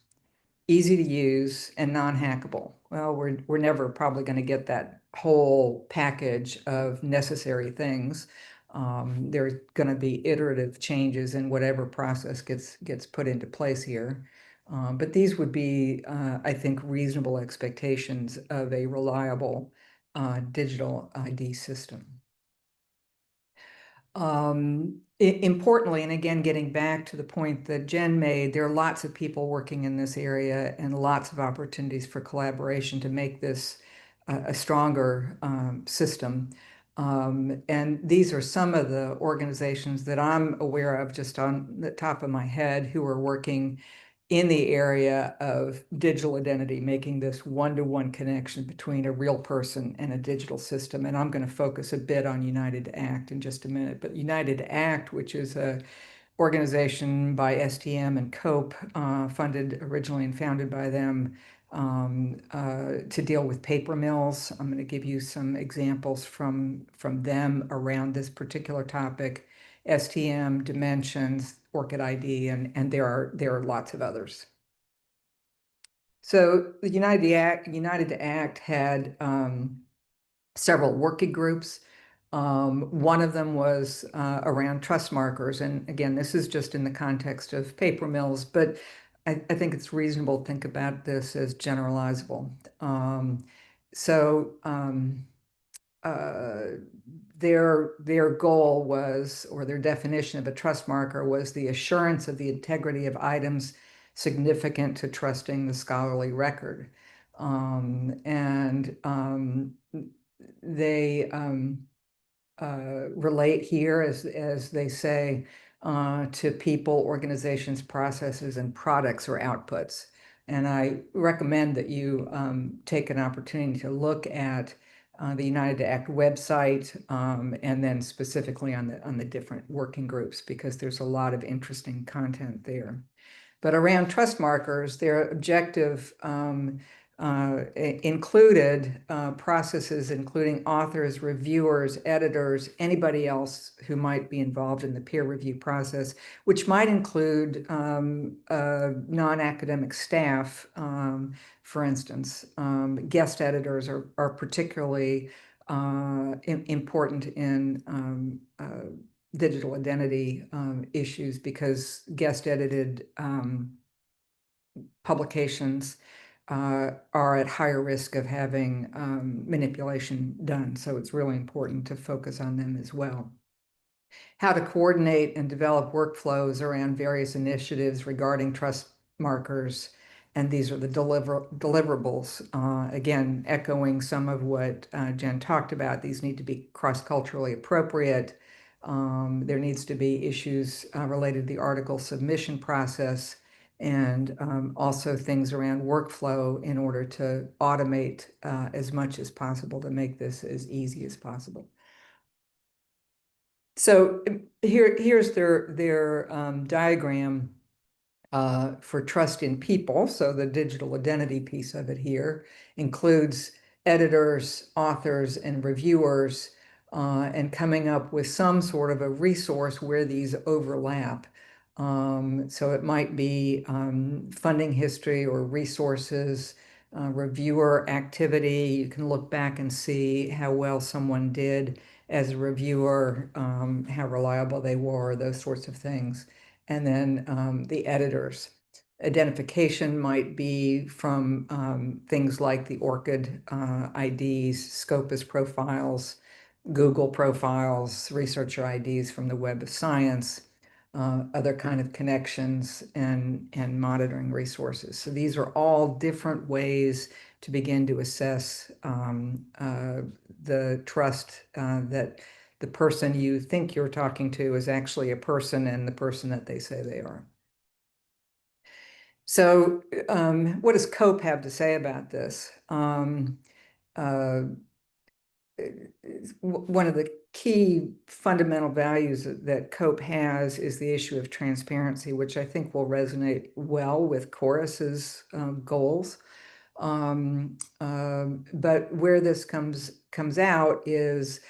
easy to use, and non-hackable. Well, we're never probably going to get that whole package of necessary things. There's going to be iterative changes in whatever process gets put into place here. But these would be, I think, reasonable expectations of a reliable digital ID system. Importantly, and again, getting back to the point that Jen made, there are lots of people working in this area and lots of opportunities for collaboration to make this a stronger system. And these are some of the organizations that I'm aware of just on the top of my head who are working in the area of digital identity, making this one-to-one connection between a real person and a digital system. And I'm going to focus a bit on United to Act in just a minute. But United to Act, which is a organization by STM and COPE, funded originally and founded by them, to deal with paper mills. I'm going to give you some examples from them around this particular topic: STM, Dimensions, Orchid ID, and there are lots of others. So the United to Act had several working groups. One of them was around trust markers. And again, this is just in the context of paper mills, but I think it's reasonable to think about this as generalizable. So their goal was, or their definition of a trust marker was, the assurance of the integrity of items significant to trusting the scholarly record. They relate here, as they say, to people, organizations, processes, and products or outputs. And I recommend that you take an opportunity to look at the United to Act website, and then specifically on the different working groups, because there's a lot of interesting content there. But around trust markers, their objective included processes including authors, reviewers, editors, anybody else who might be involved in the peer review process, which might include non-academic staff. For instance, guest editors are particularly important in digital identity issues, because guest edited publications are at higher risk of having manipulation done. So it's really important to focus on them as well. How to coordinate and develop workflows around various initiatives regarding trust markers. And these are the deliverables. Again, echoing some of what Jen talked about, these need to be cross-culturally appropriate. There needs to be issues related to the article submission process, and also things around workflow in order to automate as much as possible to make this as easy as possible. So here's their diagram for trust in people. So the digital identity piece of it here includes editors, authors, and reviewers, and coming up with some sort of a resource where these overlap. So it might be funding history or resources, reviewer activity. You can look back and see how well someone did as a reviewer, how reliable they were, those sorts of things. And then the editors. Identification might be from things like the ORCID IDs, Scopus profiles, Google profiles, researcher IDs from the Web of Science, other kind of connections, and monitoring resources. So these are all different ways to begin to assess the trust that the person you think you're talking to is actually a person, and the person that they say they are. So what does COPE have to say about this? One of the key fundamental values that COPE has is the issue of transparency, which I think will resonate well with Chorus's goals. But where this comes out is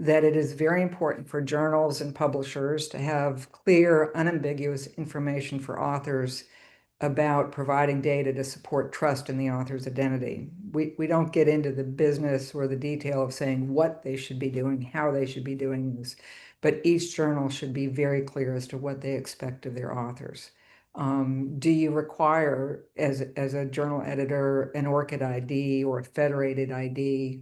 that it is very important for journals and publishers to have clear, unambiguous information for authors about providing data to support trust in the author's identity. We don't get into the business or the detail of saying what they should be doing, how they should be doing this, but each journal should be very clear as to what they expect of their authors. Do you require, as a journal editor, an ORCID ID or a federated ID?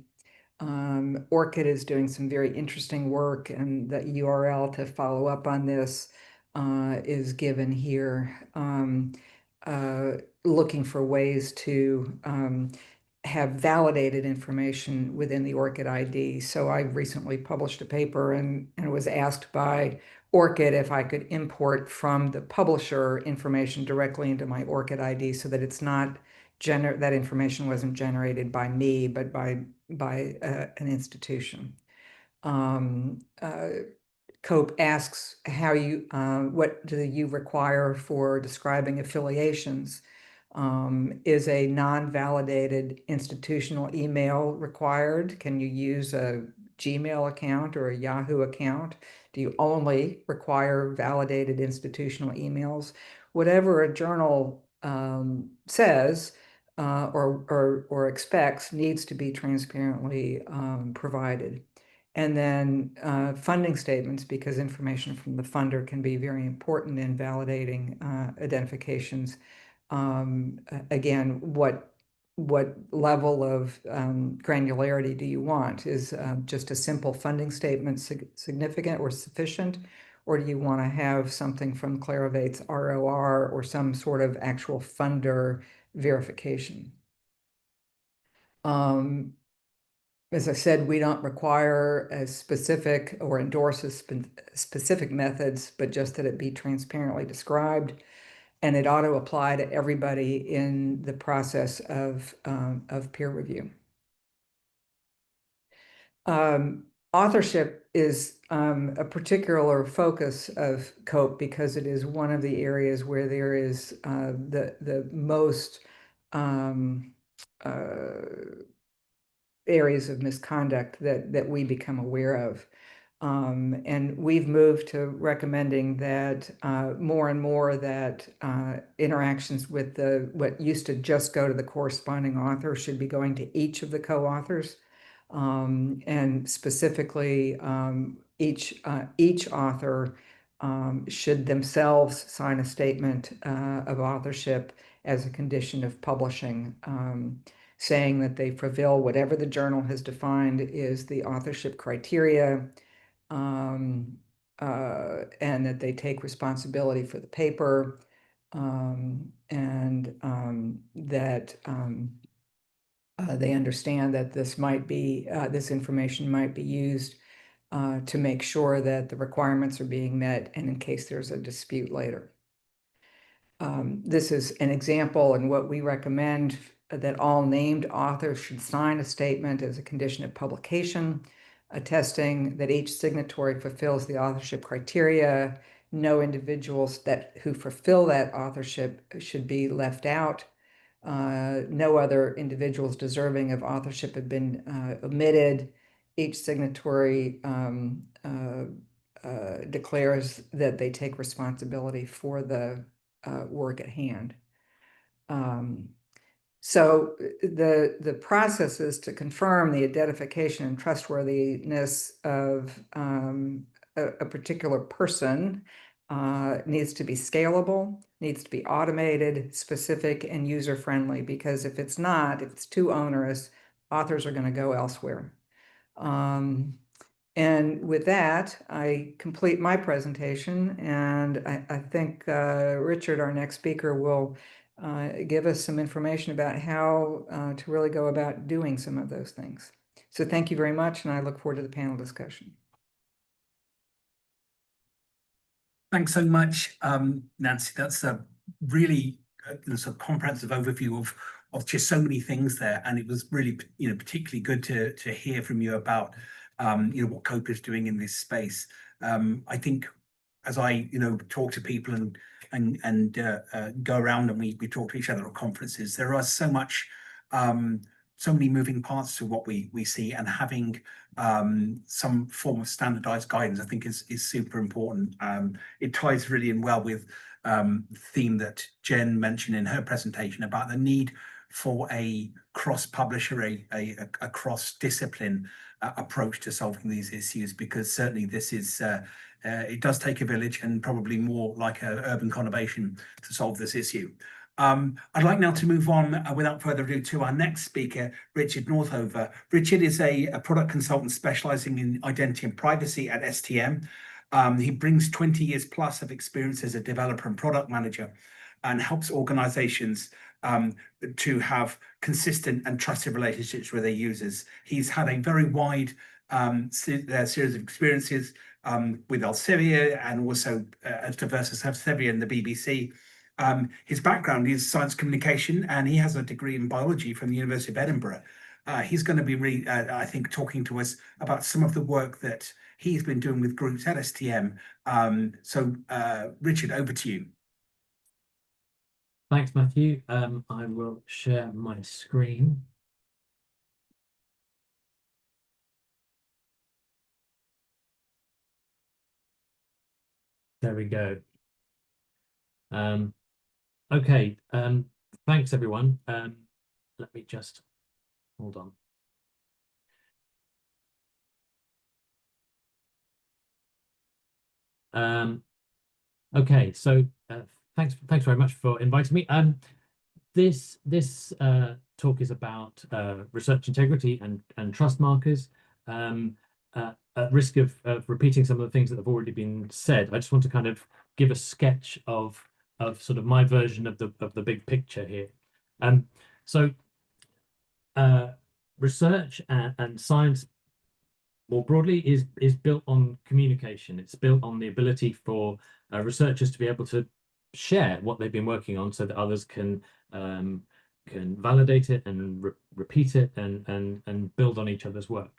ORCID is doing some very interesting work, and the URL to follow up on this is given here. Looking for ways to have validated information within the ORCID ID. So I recently published a paper and was asked by ORCID if I could import from the publisher information directly into my ORCID ID so that it's not that information wasn't generated by me, but by an institution. COPE asks what do you require for describing affiliations? Is a non-validated institutional email required? Can you use a Gmail account or a Yahoo account? Do you only require validated institutional emails? Whatever a journal says or expects needs to be transparently provided. And then funding statements, because information from the funder can be very important in validating identifications. Again, what level of granularity do you want? Is just a simple funding statement significant or sufficient? Or do you want to have something from Clarivate's ROR or some sort of actual funder verification? As I said, we don't require a specific or endorse a specific methods, but just that it be transparently described, and it ought to apply to everybody in the process of peer review. Authorship is a particular focus of COPE because it is one of the areas where there is the most areas of misconduct that we become aware of. And we've moved to recommending that more and more that interactions with what used to just go to the corresponding author should be going to each of the co-authors. And specifically, each author should themselves sign a statement of authorship as a condition of publishing, saying that they fulfill whatever the journal has defined is the authorship criteria, and that they take responsibility for the paper, and that they understand that this information might be used to make sure that the requirements are being met, and in case there's a dispute later. This is an example, and what we recommend that all named authors should sign a statement as a condition of publication, attesting that each signatory fulfills the authorship criteria. No individuals who fulfill that authorship should be left out. No other individuals deserving of authorship have been omitted. Each signatory declares that they take responsibility for the work at hand. So the process is to confirm the identification and trustworthiness of a particular person. Needs to be scalable, needs to be automated, specific, and user-friendly, because if it's not, if it's too onerous, authors are going to go elsewhere. And with that, I complete my presentation, and I think Richard, our next speaker, will give us some information about how to really go about doing some of those things. So thank you very much, and I look forward to the panel discussion. Thanks so much, Nancy. That's a really sort of comprehensive overview of just so many things there, and it was really particularly good to hear from you about what COPE is doing in this space. I think as I talk to people and go around and we talk to each other at conferences, there are so many moving parts to what we see, and having some form of standardized guidance, I think, is super important. It ties really in well with the theme that Jen mentioned in her presentation about the need for a cross-publisher, a cross-discipline approach to solving these issues, because certainly this is it does take a village, and probably more like an urban conurbation to solve this issue. I'd like now to move on without further ado to our next speaker, Richard Northover. Richard is a product consultant specializing in identity and privacy at STM. He brings 20 years plus of experience as a developer and product manager, and helps organizations to have consistent and trusted relationships with their users. He's had a very wide series of experiences with Elsevier and also as diverse as Elsevier and the BBC. His background is science communication, and he has a degree in biology from the University of Edinburgh. He's going to be really, I think, talking to us about some of the work that he's been doing with groups at STM. Richard, over to you. Thanks, Matthew. I will share my screen. There we go. Okay. Thanks, everyone. Let me just hold on. Okay, so thanks very much for inviting me. This talk is about research integrity and trust markers. At risk of repeating some of the things that have already been said, I just want to kind of give a sketch of sort of my version of the big picture here. So research and science more broadly is built on communication. It's built on the ability for researchers to be able to share what they've been working on so that others can validate it and repeat it and build on each other's work.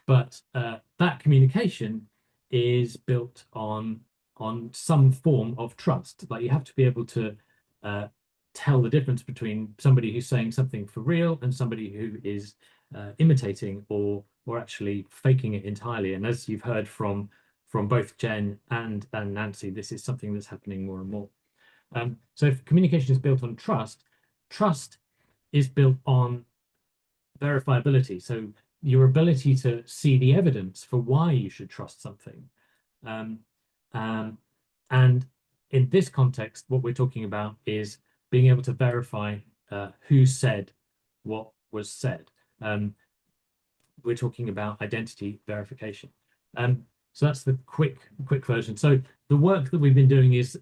But that communication is built on some form of trust. Like, you have to be able to tell the difference between somebody who's saying something for real and somebody who is imitating or actually faking it entirely. And as you've heard from both Jen and Nancy, this is something that's happening more and more. So if communication is built on trust, trust is built on verifiability. So your ability to see the evidence for why you should trust something. And in this context, what we're talking about is being able to verify who said what was said. We're talking about identity verification. So that's the quick version. So the work that we've been doing is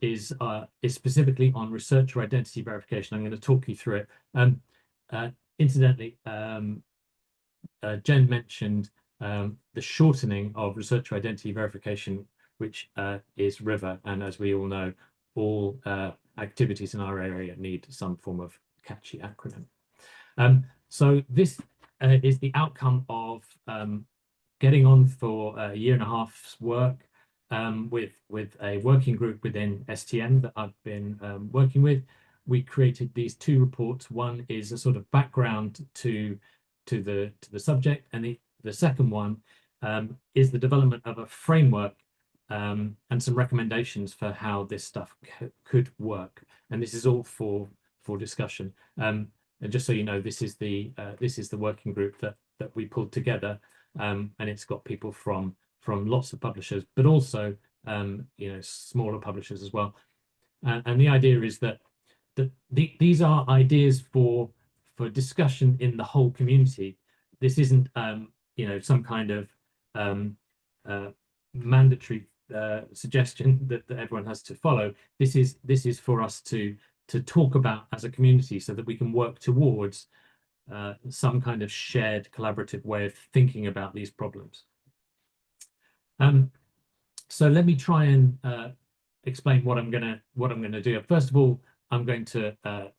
specifically on researcher identity verification. I'm going to talk you through it. Incidentally, Jen mentioned the shortening of researcher identity verification, which is RIVER, and as we all know, all activities in our area need some form of catchy acronym. So this is the outcome of getting on for a year and a half's work with a working group within STM that I've been working with. We created these two reports. One is a sort of background to the subject, and the second one is the development of a framework and some recommendations for how this stuff could work. And this is all for discussion. And just so you know, this is the working group that we pulled together, and it's got people from lots of publishers, but also smaller publishers as well. And the idea is that these are ideas for discussion in the whole community. This isn't some kind of mandatory suggestion that everyone has to follow. This is for us to talk about as a community so that we can work towards some kind of shared collaborative way of thinking about these problems. So let me try and explain what I'm gonna do. First of all, I'm going to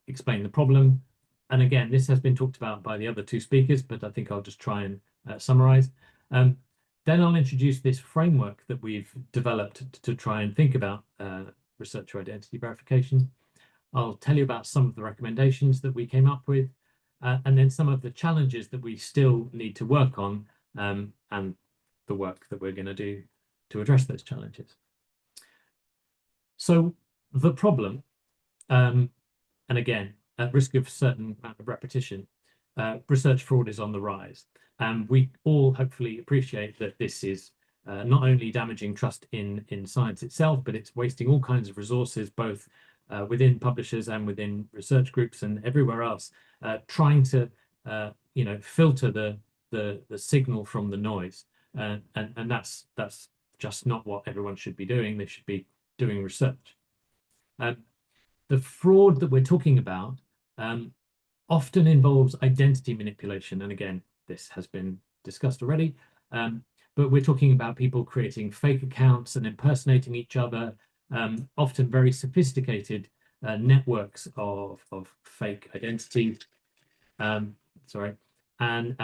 explain the problem. And again, this has been talked about by the other two speakers, but I think I'll just try and summarize. Then I'll introduce this framework that we've developed to try and think about researcher identity verification. I'll tell you about some of the recommendations that we came up with, and then some of the challenges that we still need to work on, and the work that we're going to do to address those challenges. So the problem, and again, at risk of a certain amount of repetition, research fraud is on the rise. And we all hopefully appreciate that this is not only damaging trust in science itself, but it's wasting all kinds of resources, both within publishers and within research groups and everywhere else, trying to filter the signal from the noise. And that's just not what everyone should be doing. They should be doing research. The fraud that we're talking about often involves identity manipulation. And again, this has been discussed already. But we're talking about people creating fake accounts and impersonating each other, often very sophisticated networks of fake identity, sorry, and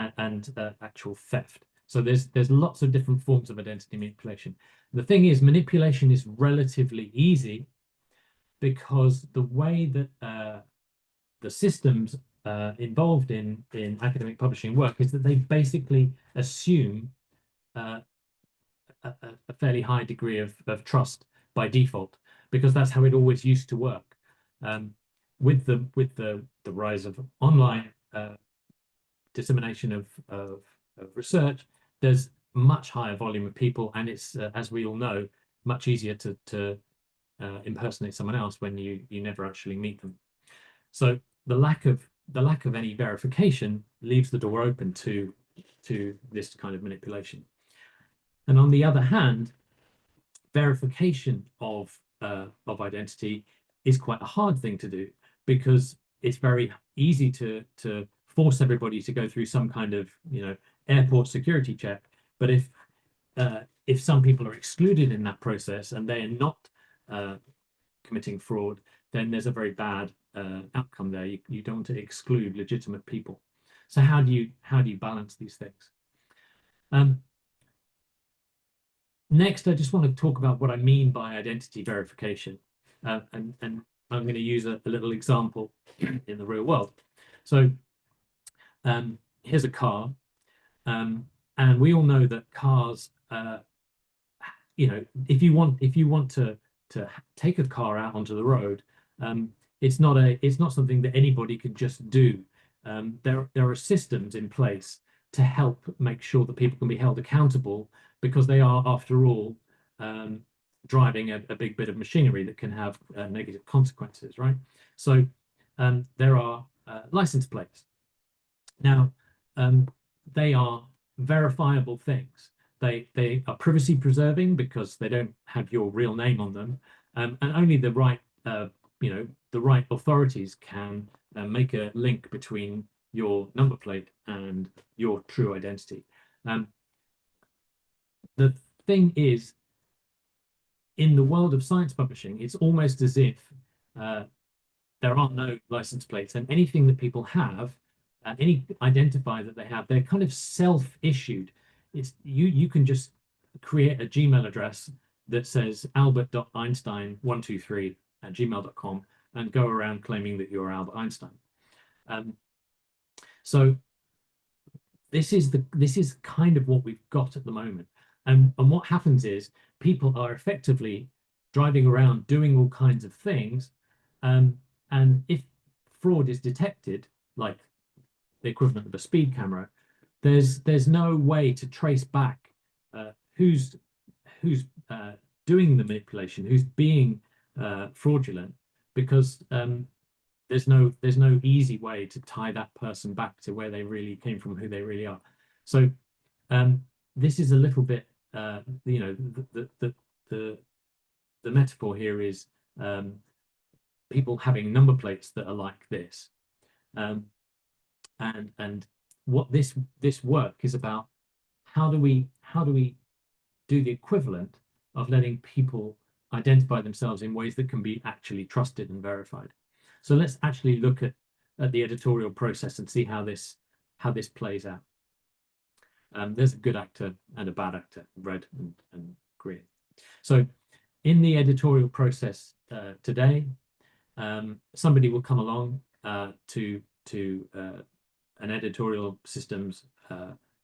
actual theft. So there's lots of different forms of identity manipulation. The thing is, manipulation is relatively easy because the way that the systems involved in academic publishing work is that they basically assume a fairly high degree of trust by default, because that's how it always used to work. With the rise of online dissemination of research, there's much higher volume of people, and it's as we all know, much easier to impersonate someone else when you never actually meet them. So the lack of any verification leaves the door open to this kind of manipulation. And on the other hand, verification of identity is quite a hard thing to do, because it's very easy to force everybody to go through some kind of airport security check. But if some people are excluded in that process and they are not committing fraud, then there's a very bad outcome there. You don't want to exclude legitimate people. So how do you balance these things? Next, I just want to talk about what I mean by identity verification, and I'm going to use a little example in the real world. So here's a car, and we all know that cars, if you want to take a car out onto the road, it's not something that anybody can just do. There are systems in place to help make sure that people can be held accountable, because they are, after all, driving a big bit of machinery that can have negative consequences, right? So there are license plates. Now, they are verifiable things. They are privacy preserving because they don't have your real name on them, and only the right the right authorities can make a link between your number plate and your true identity. The thing is, in the world of science publishing, it's almost as if there are no license plates, and anything that people have, any identifier that they have, they're kind of self-issued. It's you can just create a Gmail address that says albert.einstein123@gmail.com and go around claiming that you're Albert Einstein. So this is kind of what we've got at the moment. And what happens is people are effectively driving around doing all kinds of things, and if fraud is detected, like the equivalent of a speed camera, there's no way to trace back who's doing the manipulation, who's being fraudulent, because there's no easy way to tie that person back to where they really came from, who they really are. So this is a little bit, the metaphor here is people having number plates that are like this, and what this work is about. How do we do the equivalent of letting people identify themselves in ways that can be actually trusted and verified? So let's actually look at the editorial process and see how this plays out. There's a good actor and a bad actor, red and green. So in the editorial process today, somebody will come along to an editorial system's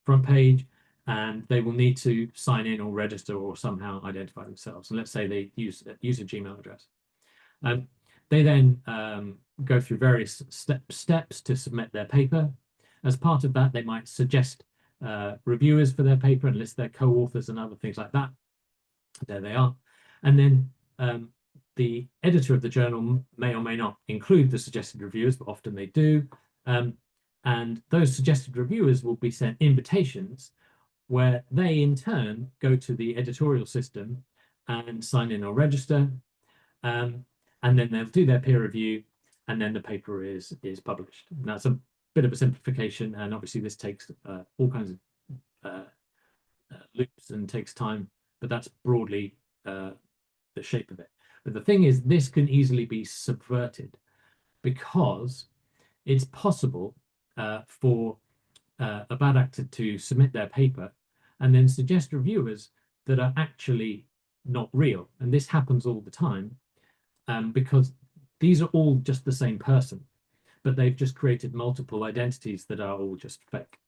front page, and they will need to sign in or register or somehow identify themselves. And let's say they use a Gmail address. They then go through various steps to submit their paper. As part of that, they might suggest reviewers for their paper and list their co-authors and other things like that. There they are. And then the editor of the journal may or may not include the suggested reviewers, but often they do. And those suggested reviewers will be sent invitations where they in turn go to the editorial system and sign in or register. And then they'll do their peer review, and then the paper is published. And that's a bit of a simplification, and obviously this takes all kinds of loops and takes time, but that's broadly the shape of it. But the thing is, this can easily be subverted, because it's possible for a bad actor to submit their paper and then suggest reviewers that are actually not real. And this happens all the time, because these are all just the same person, but they've just created multiple identities that are all just fake.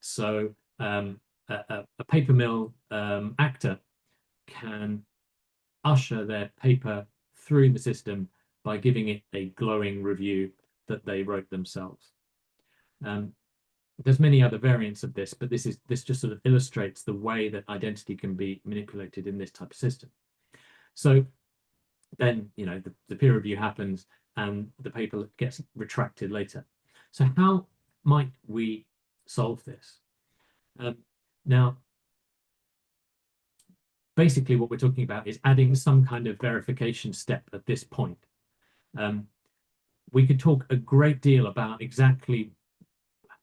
So a paper mill actor can usher their paper through the system by giving it a glowing review that they wrote themselves. There's many other variants of this, but this just sort of illustrates the way that identity can be manipulated in this type of system. So then, you know, the peer review happens and the paper gets retracted later. So how might we solve this? Now, basically what we're talking about is adding some kind of verification step at this point. We could talk a great deal about exactly,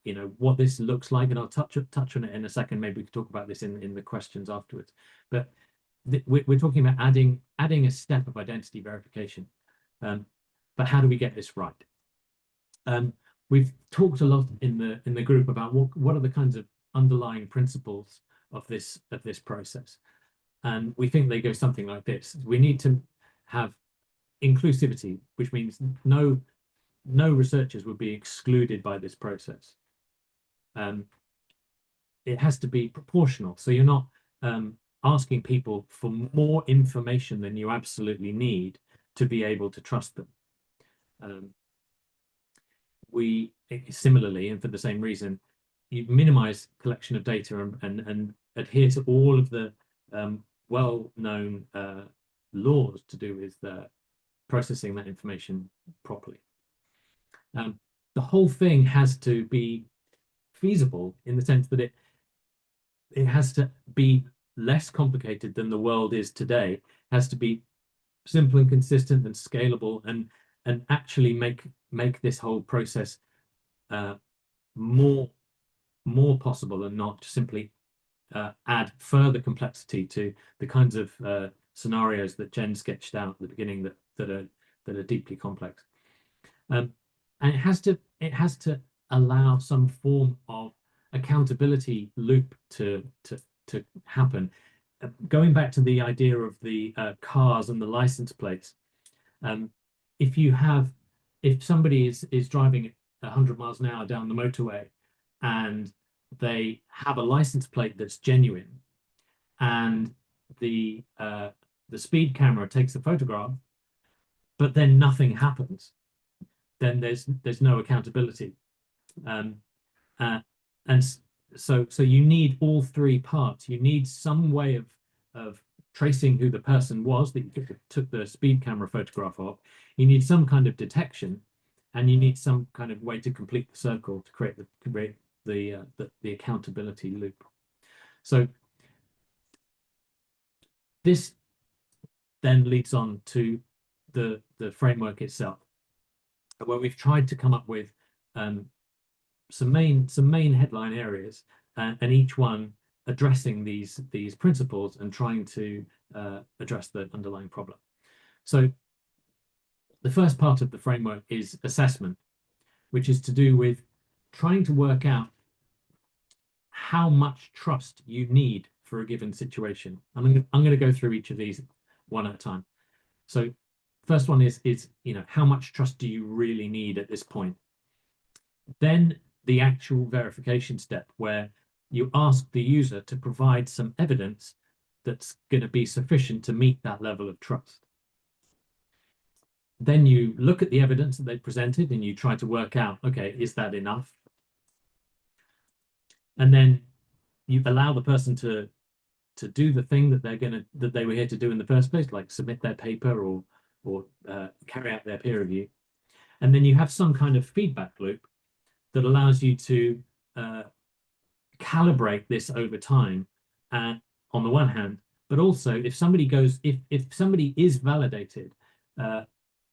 you know, what this looks like, and I'll touch on it in a second. Maybe we could talk about this in the questions afterwards. But we're talking about adding a step of identity verification. But how do we get this right? We've talked a lot in the group about what are the kinds of underlying principles of this process, and we think they go something like this. We need to have inclusivity, which means no researchers would be excluded by this process. It has to be proportional, so you're not asking people for more information than you absolutely need to be able to trust them. We similarly, and for the same reason, you minimize collection of data and adhere to all of the well-known laws to do with processing that information properly. The whole thing has to be feasible in the sense that it has to be less complicated than the world is today. It has to be simple and consistent and scalable, and actually make this whole process more possible, and not simply add further complexity to the kinds of scenarios that Jen sketched out at the beginning that are deeply complex. And it has to allow some form of accountability loop to happen. Going back to the idea of the cars and the license plates, if somebody is driving at 100 miles an hour down the motorway and they have a license plate that's genuine, and the speed camera takes a photograph, but then nothing happens, then there's no accountability. And so you need all three parts. You need some way of tracing who the person was that you took the speed camera photograph of. You need some kind of detection, and you need some kind of way to complete the circle to create the accountability loop. So this then leads on to the framework itself, where we've tried to come up with some main headline areas, and each one addressing these principles and trying to address the underlying problem. So the first part of the framework is assessment, which is to do with trying to work out how much trust you need for a given situation. I'm going to go through each of these one at a time. So first one is how much trust do you really need at this point? Then the actual verification step, where you ask the user to provide some evidence that's going to be sufficient to meet that level of trust. Then you look at the evidence that they presented and you try to work out, okay, is that enough? And then you allow the person to do the thing that they were here to do in the first place, like submit their paper or carry out their peer review. And then you have some kind of feedback loop that allows you to calibrate this over time, on the one hand, but also if somebody is validated,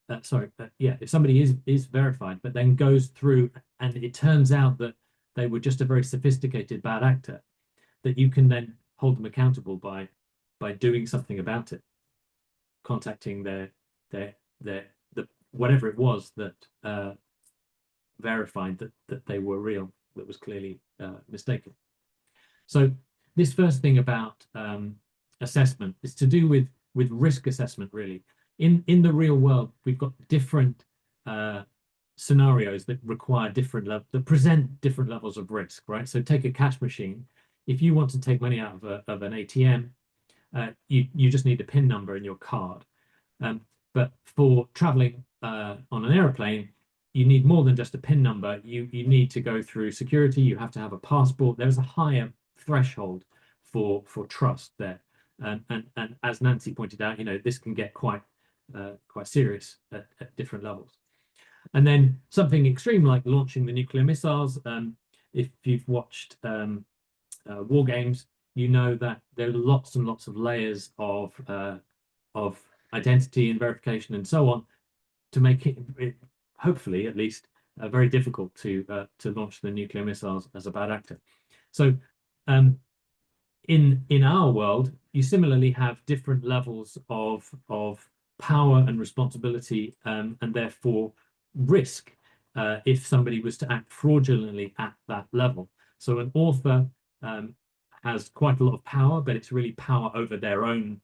if somebody is verified, but then goes through and it turns out that they were just a very sophisticated bad actor, that you can then hold them accountable by doing something about it, contacting the whatever it was that verified that they were real, that was clearly mistaken. So this first thing about assessment is to do with risk assessment, really. In the real world, we've got different scenarios that require different levels, that present different levels of risk, right? So take a cash machine. If you want to take money out of an ATM, you just need a PIN number in your card. But for traveling on an aeroplane, you need more than just a PIN number. You need to go through security. You have to have a passport. There's a higher threshold for trust there. And as Nancy pointed out, this can get quite serious at different levels. And then something extreme like launching the nuclear missiles. If you've watched war games, you know that there are lots and lots of layers of identity and verification and so on to make it hopefully at least very difficult to launch the nuclear missiles as a bad actor. So in our world, you similarly have different levels of power and responsibility, and therefore risk if somebody was to act fraudulently at that level. So an author has quite a lot of power, but it's really power over their own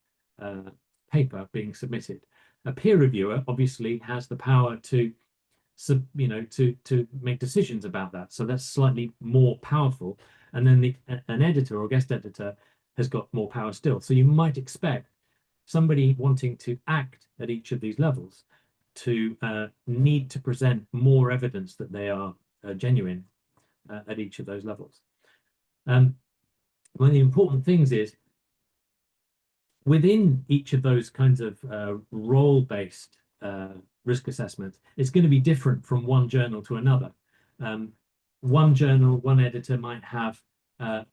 paper being submitted. A peer reviewer obviously has the power to make decisions about that. So that's slightly more powerful. And then an editor or guest editor has got more power still. So you might expect somebody wanting to act at each of these levels to need to present more evidence that they are genuine at each of those levels. One of the important things is within each of those kinds of role-based risk assessments, it's going to be different from one journal to another. One journal, one editor might have an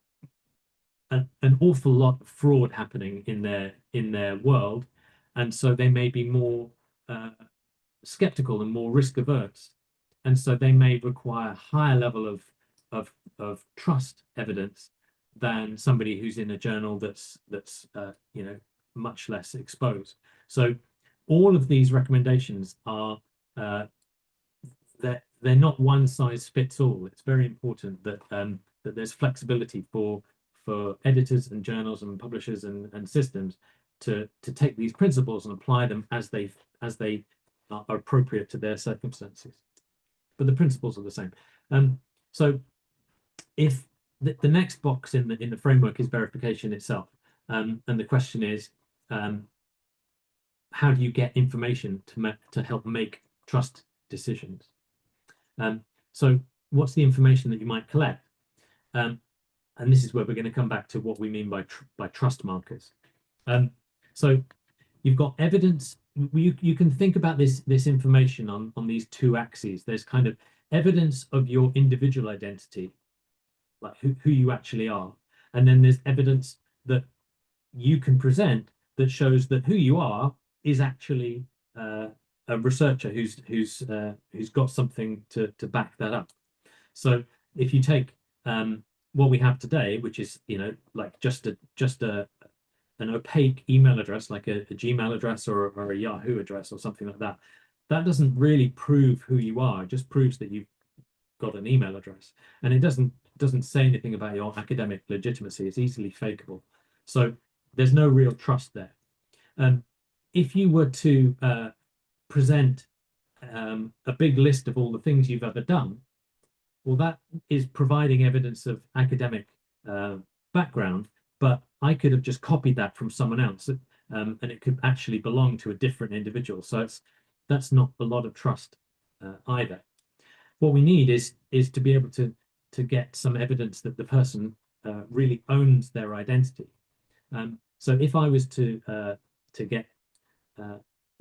awful lot of fraud happening in their world, and so they may be more skeptical and more risk averse, and so they may require a higher level of trust evidence than somebody who's in a journal that's much less exposed. So all of these recommendations are they're not one size fits all. It's very important that that there's flexibility for editors and journals and publishers and systems to take these principles and apply them as they are appropriate to their circumstances. But the principles are the same. So if the next box in the framework is verification itself, and the question is, how do you get information to help make trust decisions? So what's the information that you might collect? And this is where we're going to come back to what we mean by trust markers. So you've got evidence. You can think about this information on these two axes. There's kind of evidence of your individual identity, like who you actually are, and then there's evidence that you can present that shows that who you are is actually a researcher who's got something to back that up. So if you take what we have today, which is like just an opaque email address, like a Gmail address or a Yahoo address or something like that, that doesn't really prove who you are. It just proves that you've got an email address, and it doesn't say anything about your academic legitimacy. It's easily fakeable. So there's no real trust there. If you were to present a big list of all the things you've ever done, well, that is providing evidence of academic background, but I could have just copied that from someone else, and it could actually belong to a different individual. So that's not a lot of trust either. What we need is to be able to get some evidence that the person really owns their identity. So if I was to get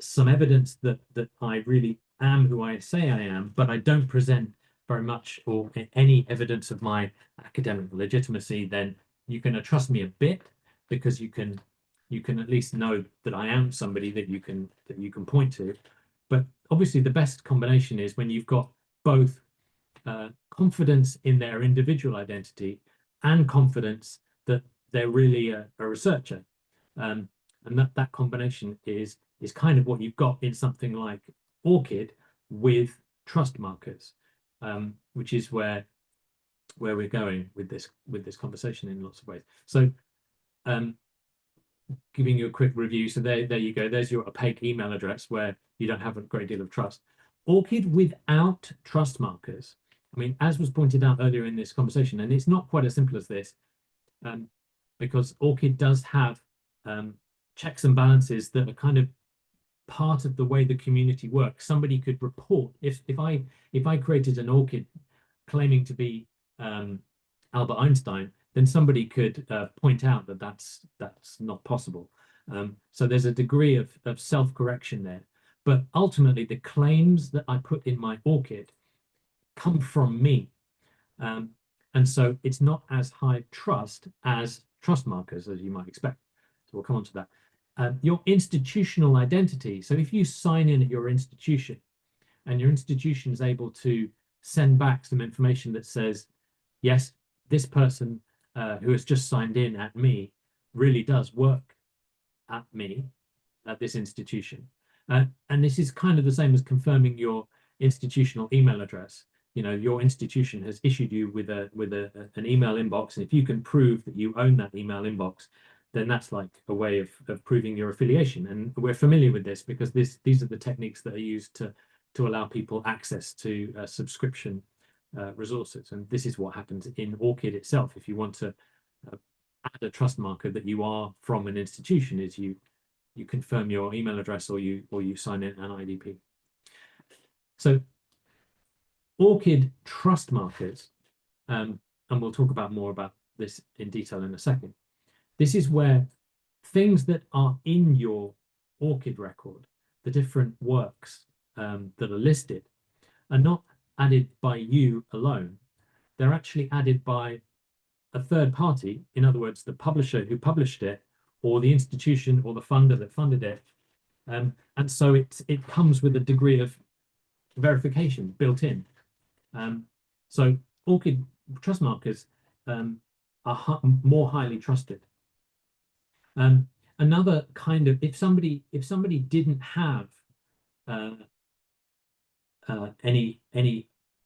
some evidence that I really am who I say I am, but I don't present very much or any evidence of my academic legitimacy, then you're going to trust me a bit, because you can at least know that I am somebody that you can point to. But obviously the best combination is when you've got both confidence in their individual identity and confidence that they're really a researcher. And that combination is kind of what you've got in something like ORCID with trust markers, which is where we're going with this conversation in lots of ways. So giving you a quick review. So there you go. There's your opaque email address where you don't have a great deal of trust. ORCID without trust markers. I mean, as was pointed out earlier in this conversation, and it's not quite as simple as this, because ORCID does have checks and balances that are kind of part of the way the community works. Somebody could report if I created an ORCID claiming to be Albert Einstein, then somebody could point out that that's not possible. So there's a degree of self-correction there. But ultimately, the claims that I put in my ORCID come from me. And so it's not as high trust as trust markers as you might expect. So we'll come on to that. Your institutional identity. So if you sign in at your institution and your institution is able to send back some information that says, yes, this person who has just signed in at me really does work at me, at this institution. And this is kind of the same as confirming your institutional email address. You know, your institution has issued you with an email inbox, and if you can prove that you own that email inbox, then that's like a way of proving your affiliation. And we're familiar with this because these are the techniques that are used to allow people access to subscription resources. And this is what happens in ORCID itself. If you want to add a trust marker that you are from an institution, is you confirm your email address or you sign in an IDP. So ORCID trust markers, and we'll talk about more about this in detail in a second. This is where things that are in your ORCID record, the different works that are listed, are not added by you alone. They're actually added by a third party, in other words, the publisher who published it, or the institution or the funder that funded it. And so it comes with a degree of verification built in. So ORCID trust markers are more highly trusted. Another kind of, if somebody didn't have any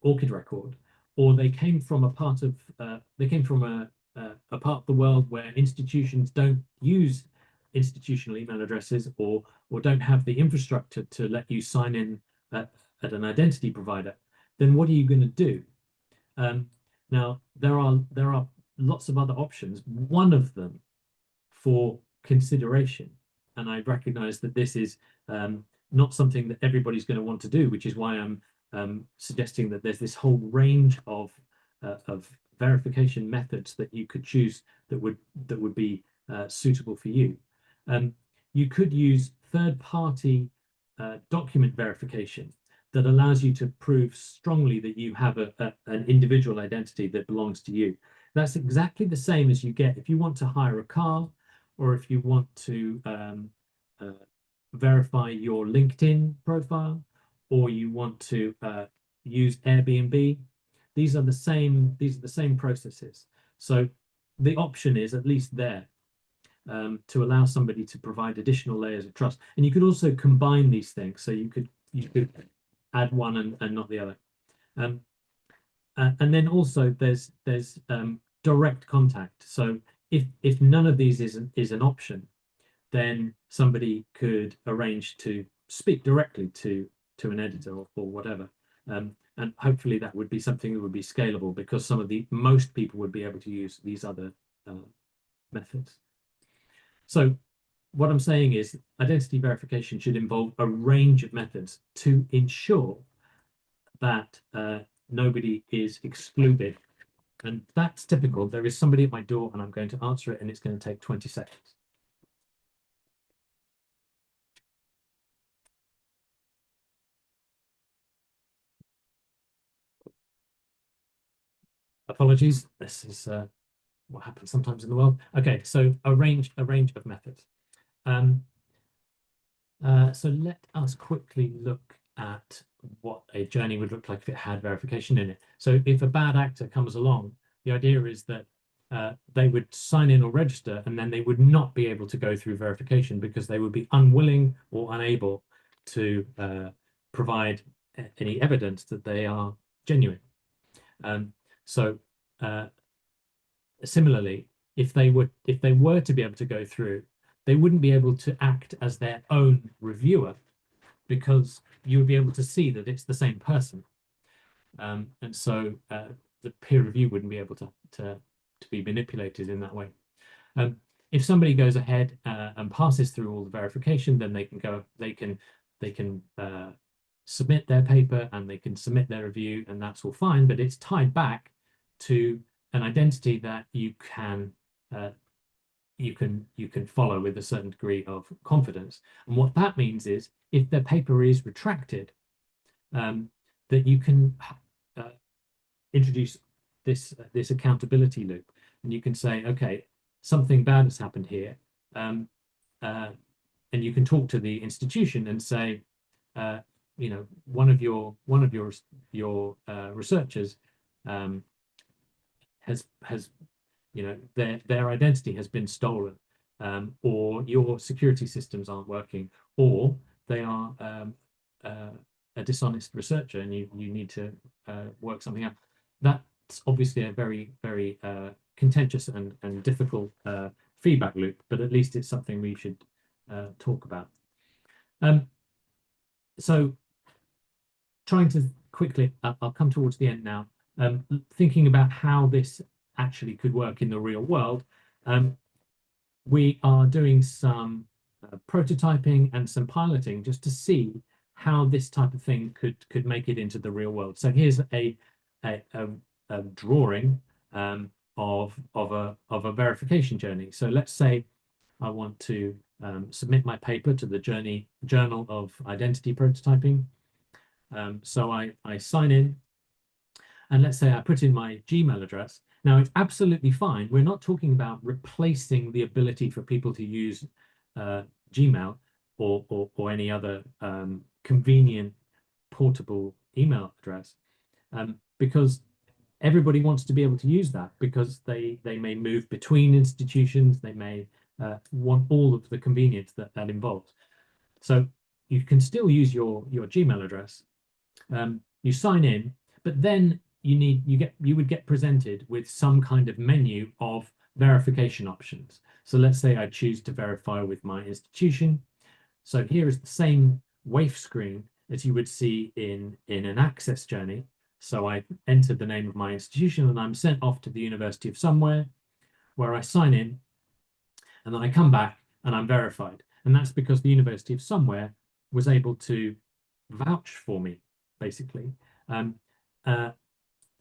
ORCID record, or they came from a part of a part of the world where institutions don't use institutional email addresses, or don't have the infrastructure to let you sign in at an identity provider, then what are you going to do? Now there are lots of other options. One of them for consideration, and I recognize that this is not something that everybody's going to want to do, which is why I'm suggesting that there's this whole range of verification methods that you could choose that would be suitable for you. You could use third-party document verification that allows you to prove strongly that you have an individual identity that belongs to you. That's exactly the same as you get if you want to hire a car, or if you want to verify your LinkedIn profile, or you want to use Airbnb. These are the same processes. So the option is at least there to allow somebody to provide additional layers of trust. And you could also combine these things. So you could add one and not the other. And then also there's direct contact. So if none of these is an option, then somebody could arrange to speak directly to an editor or whatever. And hopefully that would be something that would be scalable, because most people would be able to use these other methods. So what I'm saying is identity verification should involve a range of methods to ensure that nobody is excluded. And that's typical. There is somebody at my door and I'm going to answer it, and it's going to take 20 seconds. Apologies, this is what happens sometimes in the world. Okay, so a range of methods. So let us quickly look at what a journey would look like if it had verification in it. So if a bad actor comes along, the idea is that they would sign in or register, and then they would not be able to go through verification because they would be unwilling or unable to provide any evidence that they are genuine. So similarly, if they were to be able to go through, they wouldn't be able to act as their own reviewer because you would be able to see that it's the same person. And so the peer review wouldn't be able to be manipulated in that way. If somebody goes ahead and passes through all the verification, then they can submit their paper and they can submit their review, and that's all fine, but it's tied back to an identity that you can follow with a certain degree of confidence. And what that means is if their paper is retracted, that you can introduce this accountability loop, and you can say, okay, something bad has happened here, and you can talk to the institution and say, you know, one of your researchers has you know, their identity has been stolen, or your security systems aren't working, or they are a dishonest researcher, and you need to work something out. That's obviously a very, very contentious and difficult feedback loop, but at least it's something we should talk about. So trying to quickly, I'll come towards the end now, thinking about how this actually could work in the real world. We are doing some prototyping and some piloting just to see how this type of thing could make it into the real world. So here's a drawing of a verification journey. So let's say I want to submit my paper to the Journal of Identity Prototyping. So I sign in, and let's say I put in my Gmail address. Now, it's absolutely fine. We're not talking about replacing the ability for people to use Gmail or any other convenient portable email address, because everybody wants to be able to use that, because they may move between institutions. They may want all of the convenience that involves. So you can still use your Gmail address. You sign in, but then you would get presented with some kind of menu of verification options. So let's say I choose to verify with my institution. So here is the same WAIF screen as you would see in an access journey. So I enter the name of my institution and I'm sent off to the University of somewhere, where I sign in, and then I come back and I'm verified. And that's because the University of somewhere was able to vouch for me, basically.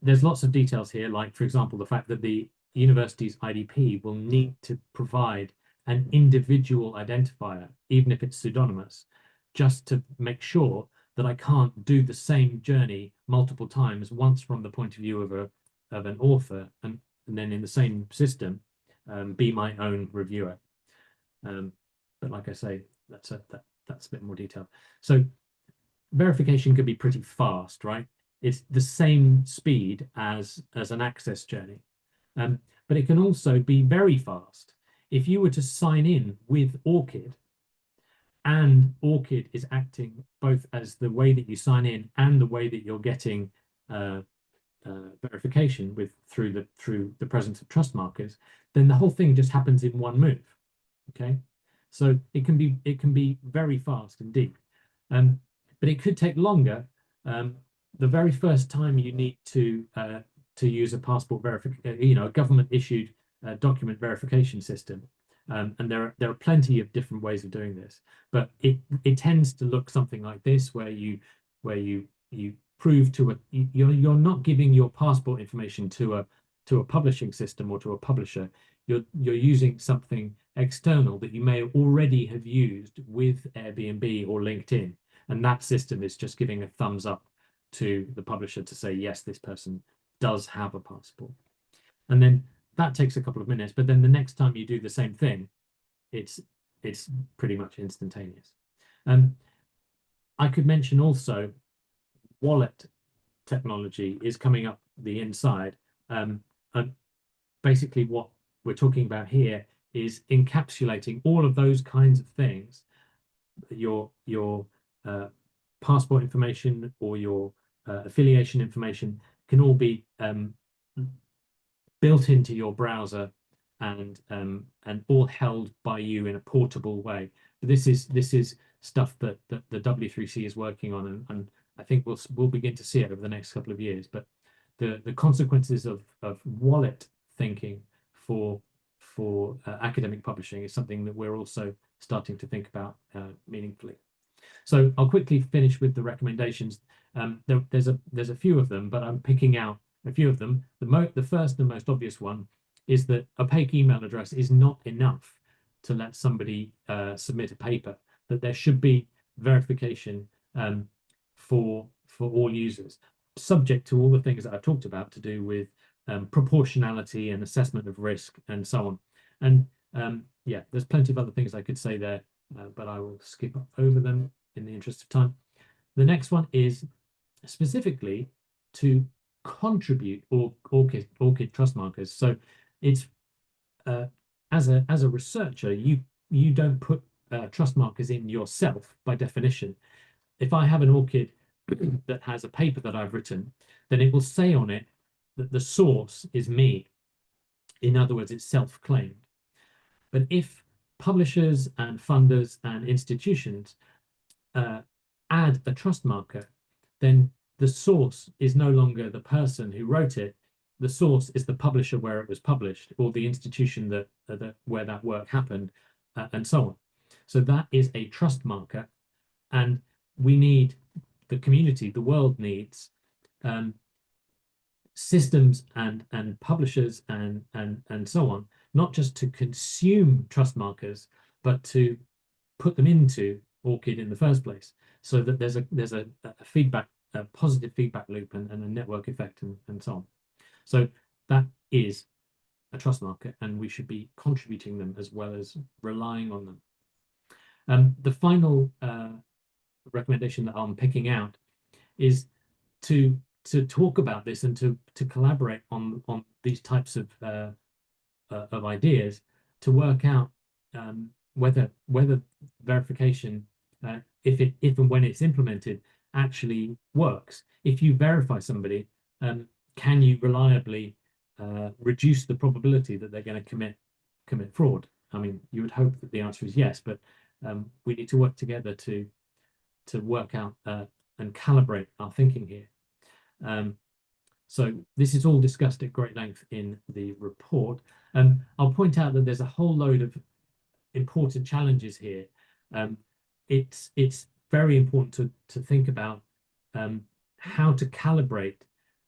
There's lots of details here, like, for example, the fact that the university's IDP will need to provide an individual identifier, even if it's pseudonymous, just to make sure that I can't do the same journey multiple times, once from the point of view of an author, and then in the same system be my own reviewer. But like I say, that's a bit more detail. So verification could be pretty fast, right? It's the same speed as an access journey, but it can also be very fast. If you were to sign in with ORCID, and ORCID is acting both as the way that you sign in and the way that you're getting verification through the presence of trust markers, then the whole thing just happens in one move. Okay, so it can be very fast indeed, but it could take longer. The very first time you need to use a passport verification, a government issued document verification system, and there are plenty of different ways of doing this, but it tends to look something like this, where you prove to you're not giving your passport information to a publishing system or to a publisher. You're using something external that you may already have used with Airbnb or LinkedIn, and that system is just giving a thumbs up to the publisher to say, yes, this person does have a passport. And then that takes a couple of minutes, but then the next time you do the same thing, it's pretty much instantaneous. I could mention also wallet technology is coming up the inside. And basically what we're talking about here is encapsulating all of those kinds of things, your passport information or your affiliation information can all be built into your browser and all held by you in a portable way. This is stuff that the W3C is working on, and I think we'll begin to see it over the next couple of years. But the consequences of wallet thinking for academic publishing is something that we're also starting to think about meaningfully. So I'll quickly finish with the recommendations. There's a few of them, but I'm picking out a few of them. The first and most obvious one is that opaque email address is not enough to let somebody submit a paper, that there should be verification for all users, subject to all the things that I've talked about to do with proportionality and assessment of risk and so on. And yeah, there's plenty of other things I could say there, but I will skip over them in the interest of time. The next one is specifically to contribute ORCID trust markers. So it's as a researcher, you don't put trust markers in yourself by definition. If I have an ORCID that has a paper that I've written, then it will say on it that the source is me. In other words, it's self-claimed. But if publishers and funders and institutions add a trust marker, then the source is no longer the person who wrote it. The source is the publisher where it was published, or the institution where that work happened, and so on. So that is a trust marker, and we need, the community, the world needs systems and publishers and so on, not just to consume trust markers, but to put them into ORCID in the first place, so that there's a feedback, a positive feedback loop and a network effect and so on. So that is a trust marker, and we should be contributing them as well as relying on them. The final recommendation that I'm picking out is to talk about this and to collaborate on these types of ideas, to work out whether verification, if and when it's implemented, actually works. If you verify somebody, can you reliably reduce the probability that they're going to commit fraud? I mean, you would hope that the answer is yes, but we need to work together to work out and calibrate our thinking here. So this is all discussed at great length in the report. I'll point out that there's a whole load of important challenges here. It's very important to think about how to calibrate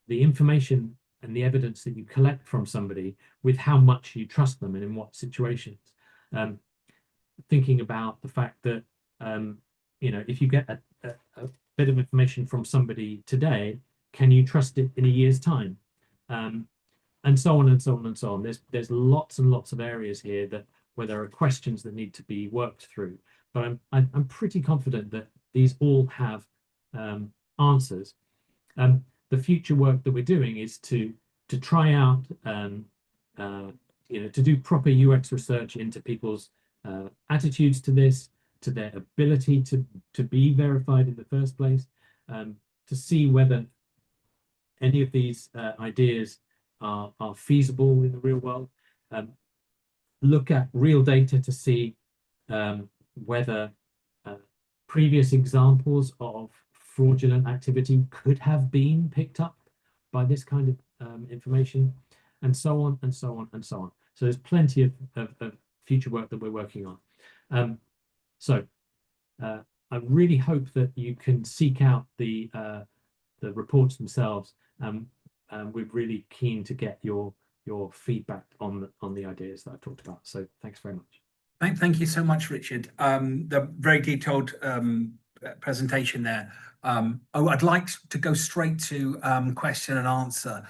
the information and the evidence that you collect from somebody with how much you trust them and in what situations. Thinking about the fact that if you get a bit of information from somebody today, can you trust it in a year's time? And so on and so on and so on. There's lots and lots of areas here where there are questions that need to be worked through. But I'm pretty confident that these all have answers. The future work that we're doing is to try out, to do proper UX research into people's attitudes to this, to their ability to be verified in the first place, to see whether any of these ideas are feasible in the real world. Look at real data to see whether previous examples of fraudulent activity could have been picked up by this kind of information, and so on and so on and so on. So there's plenty of future work that we're working on. So I really hope that you can seek out the reports themselves. We're really keen to get your feedback on the ideas that I've talked about. So thanks very much. Thank you so much, Richard. The very detailed presentation there. I'd like to go straight to question and answer.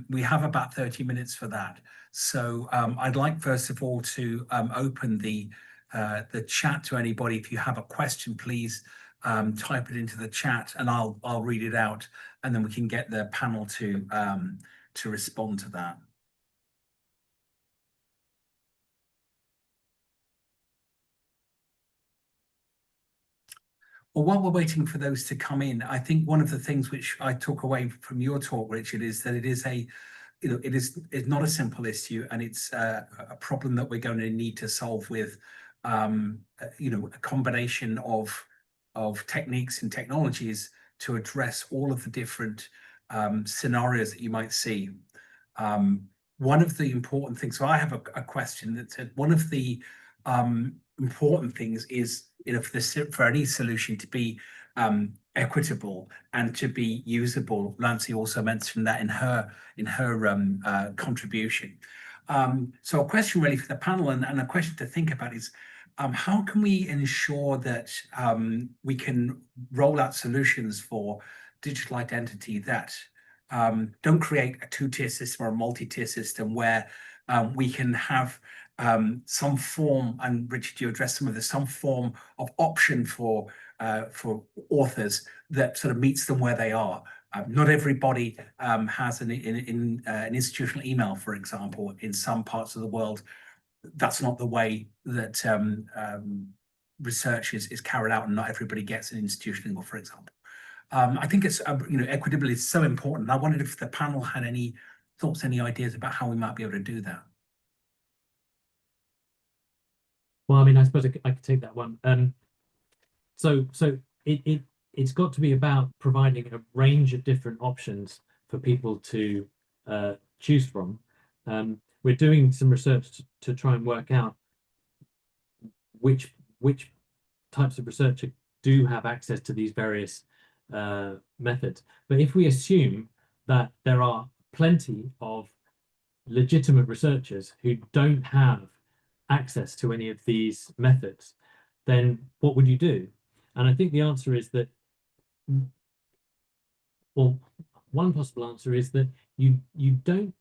We have about 30 minutes for that. So I'd like, first of all, to open the the chat to anybody. If you have a question, please type it into the chat, and I'll read it out, and then we can get the panel to respond to that. Well, while we're waiting for those to come in, I think one of the things which I took away from your talk, Richard, is that it is it's not a simple issue, and it's a problem that we're going to need to solve with a combination of techniques and technologies to address all of the different scenarios that you might see. One of the important things, so I have a question that said, one of the important things is, for any solution to be equitable and to be usable. Nancy also mentioned that in her contribution. So a question really for the panel, and a question to think about is, how can we ensure that we can roll out solutions for digital identity that don't create a two-tier system or a multi-tier system, where we can have some form, and Richard, you addressed some of this, some form of option for authors that sort of meets them where they are. Not everybody has an institutional email, for example. In some parts of the world, that's not the way that research is carried out, and not everybody gets an institutional email, for example. I think it's equitability is so important. I wondered if the panel had any thoughts, any ideas about how we might be able to do that. Well, I mean, I suppose I could take that one. So it's got to be about providing a range of different options for people to choose from. We're doing some research to try and work out which types of research do have access to these various methods. But if we assume that there are plenty of legitimate researchers who don't have access to any of these methods, then what would you do? And I think the answer is that, well, one possible answer is that you don't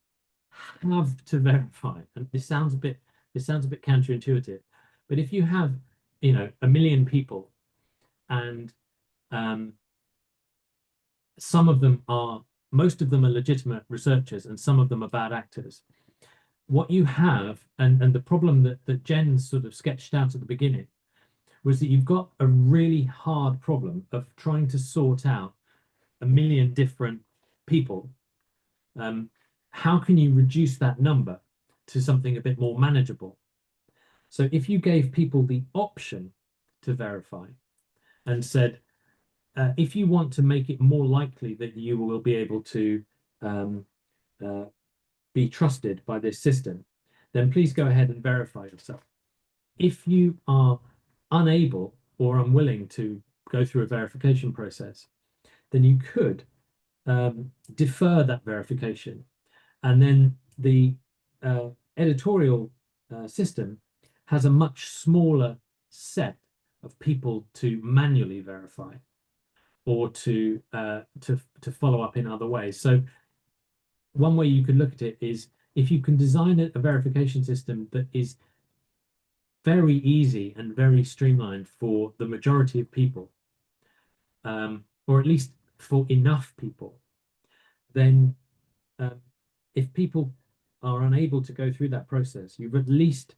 have to verify. And this sounds a bit counterintuitive, but if you have 1 million people, and most of them are legitimate researchers and some of them are bad actors, what you have, and the problem that Jen sort of sketched out at the beginning, was that you've got a really hard problem of trying to sort out 1 million different people. How can you reduce that number to something a bit more manageable? So if you gave people the option to verify and said, if you want to make it more likely that you will be able to be trusted by this system, then please go ahead and verify yourself. If you are unable or unwilling to go through a verification process, then you could defer that verification, and then the editorial system has a much smaller set of people to manually verify or to follow up in other ways. So one way you could look at it is, if you can design a verification system that is very easy and very streamlined for the majority of people, or at least for enough people, then if people are unable to go through that process, you've at least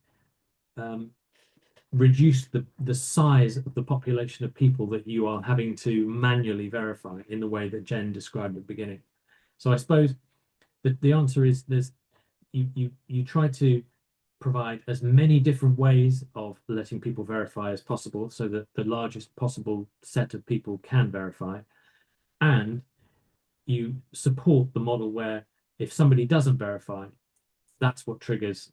reduced the size of the population of people that you are having to manually verify in the way that Jen described at the beginning. So I suppose that the answer is you try to provide as many different ways of letting people verify as possible, so that the largest possible set of people can verify, and you support the model where if somebody doesn't verify, that's what triggers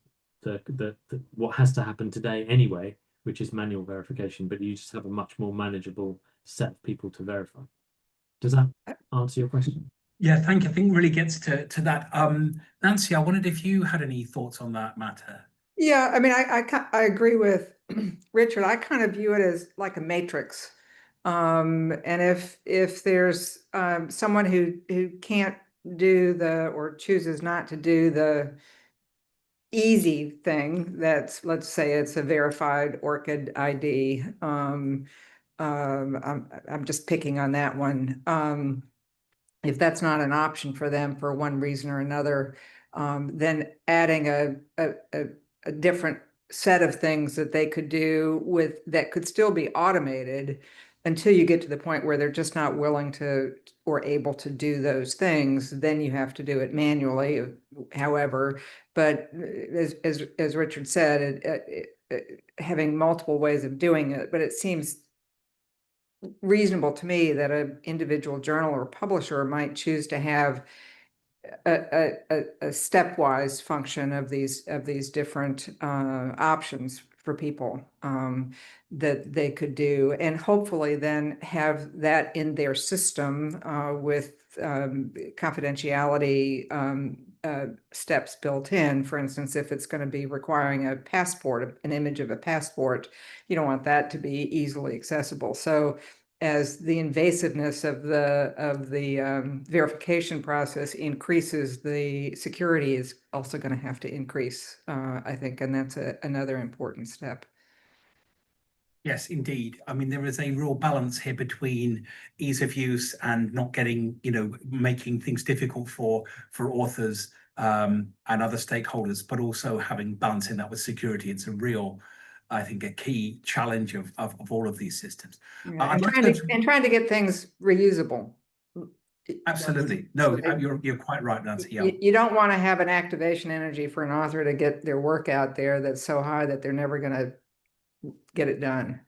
what has to happen today anyway, which is manual verification, but you just have a much more manageable set of people to verify. Does that answer your question? Yeah, thank you. I think it really gets to that. Nancy, I wondered if you had any thoughts on that matter. Yeah, I mean, I agree with Richard. I kind of view it as like a matrix. And if there's someone who can't do or chooses not to do the easy thing that's, let's say it's a verified ORCID ID. I'm just picking on that one. If that's not an option for them for one reason or another, then adding a different set of things that they could do with that could still be automated until you get to the point where they're just not willing to or able to do those things, then you have to do it manually, however. But as Richard said, having multiple ways of doing it, but it seems reasonable to me that an individual journal or publisher might choose to have a stepwise function of these different options for people that they could do, and hopefully then have that in their system with confidentiality steps built in. For instance, if it's going to be requiring a passport, an image of a passport, you don't want that to be easily accessible. So as the invasiveness of the verification process increases, the security is also going to have to increase, I think, and that's another important step. Yes, indeed. I mean, there is a real balance here between ease of use and not getting, making things difficult for authors and other stakeholders, but also having balancing that with security. It's a real, I think, a key challenge of all of these systems. Yeah, and trying to get things reusable. Absolutely. No, you're quite right, Nancy. Yeah. You don't want to have an activation energy for an author to get their work out there that's so high that they're never going to get it done.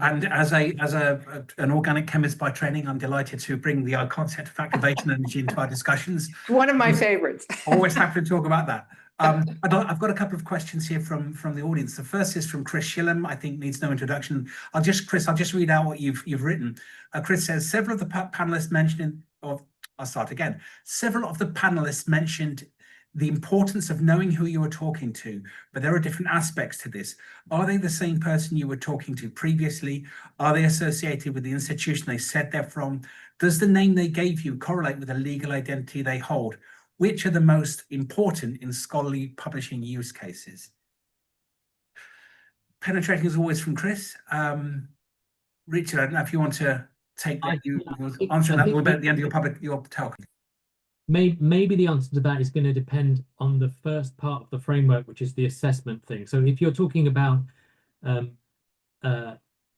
And as an organic chemist by training, I'm delighted to bring the concept of activation energy into our discussions. One of my favorites. Always happy to talk about that. I've got a couple of questions here from the audience. The first is from Chris Shillham. I think needs no introduction. I'll just read out what you've written. Chris says several of the panelists mentioned. I'll start again. Several of the panelists mentioned the importance of knowing who you are talking to, but there are different aspects to this. Are they the same person you were talking to previously? Are they associated with the institution they said they're from? Does the name they gave you correlate with the legal identity they hold? Which are the most important in scholarly publishing use cases? Penetrating as always from Chris. Richard, I don't know if you want to take that. You answer that a little bit at the end of your talk. Maybe the answer to that is going to depend on the first part of the framework, which is the assessment thing. So if you're talking about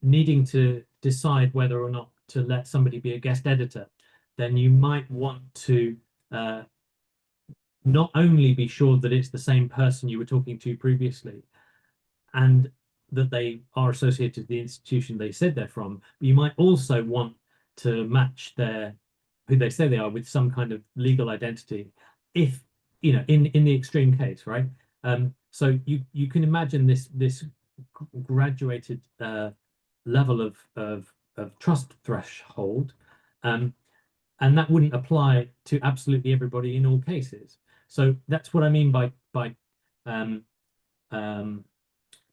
needing to decide whether or not to let somebody be a guest editor, then you might want to not only be sure that it's the same person you were talking to previously and that they are associated with the institution they said they're from, but you might also want to match who they say they are with some kind of legal identity, if in the extreme case, right? So you can imagine this graduated level of trust threshold, and that wouldn't apply to absolutely everybody in all cases. So that's what I mean by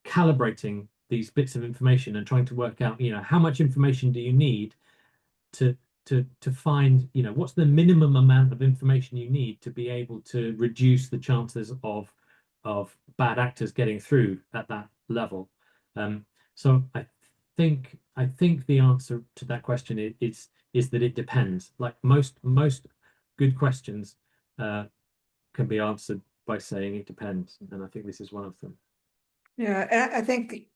calibrating these bits of information and trying to work out, how much information do you need to find, what's the minimum amount of information you need to be able to reduce the chances of bad actors getting through at that level. So I think the answer to that question is that it depends. Like most good questions can be answered by saying it depends, and I think this is one of them. Yeah, I think,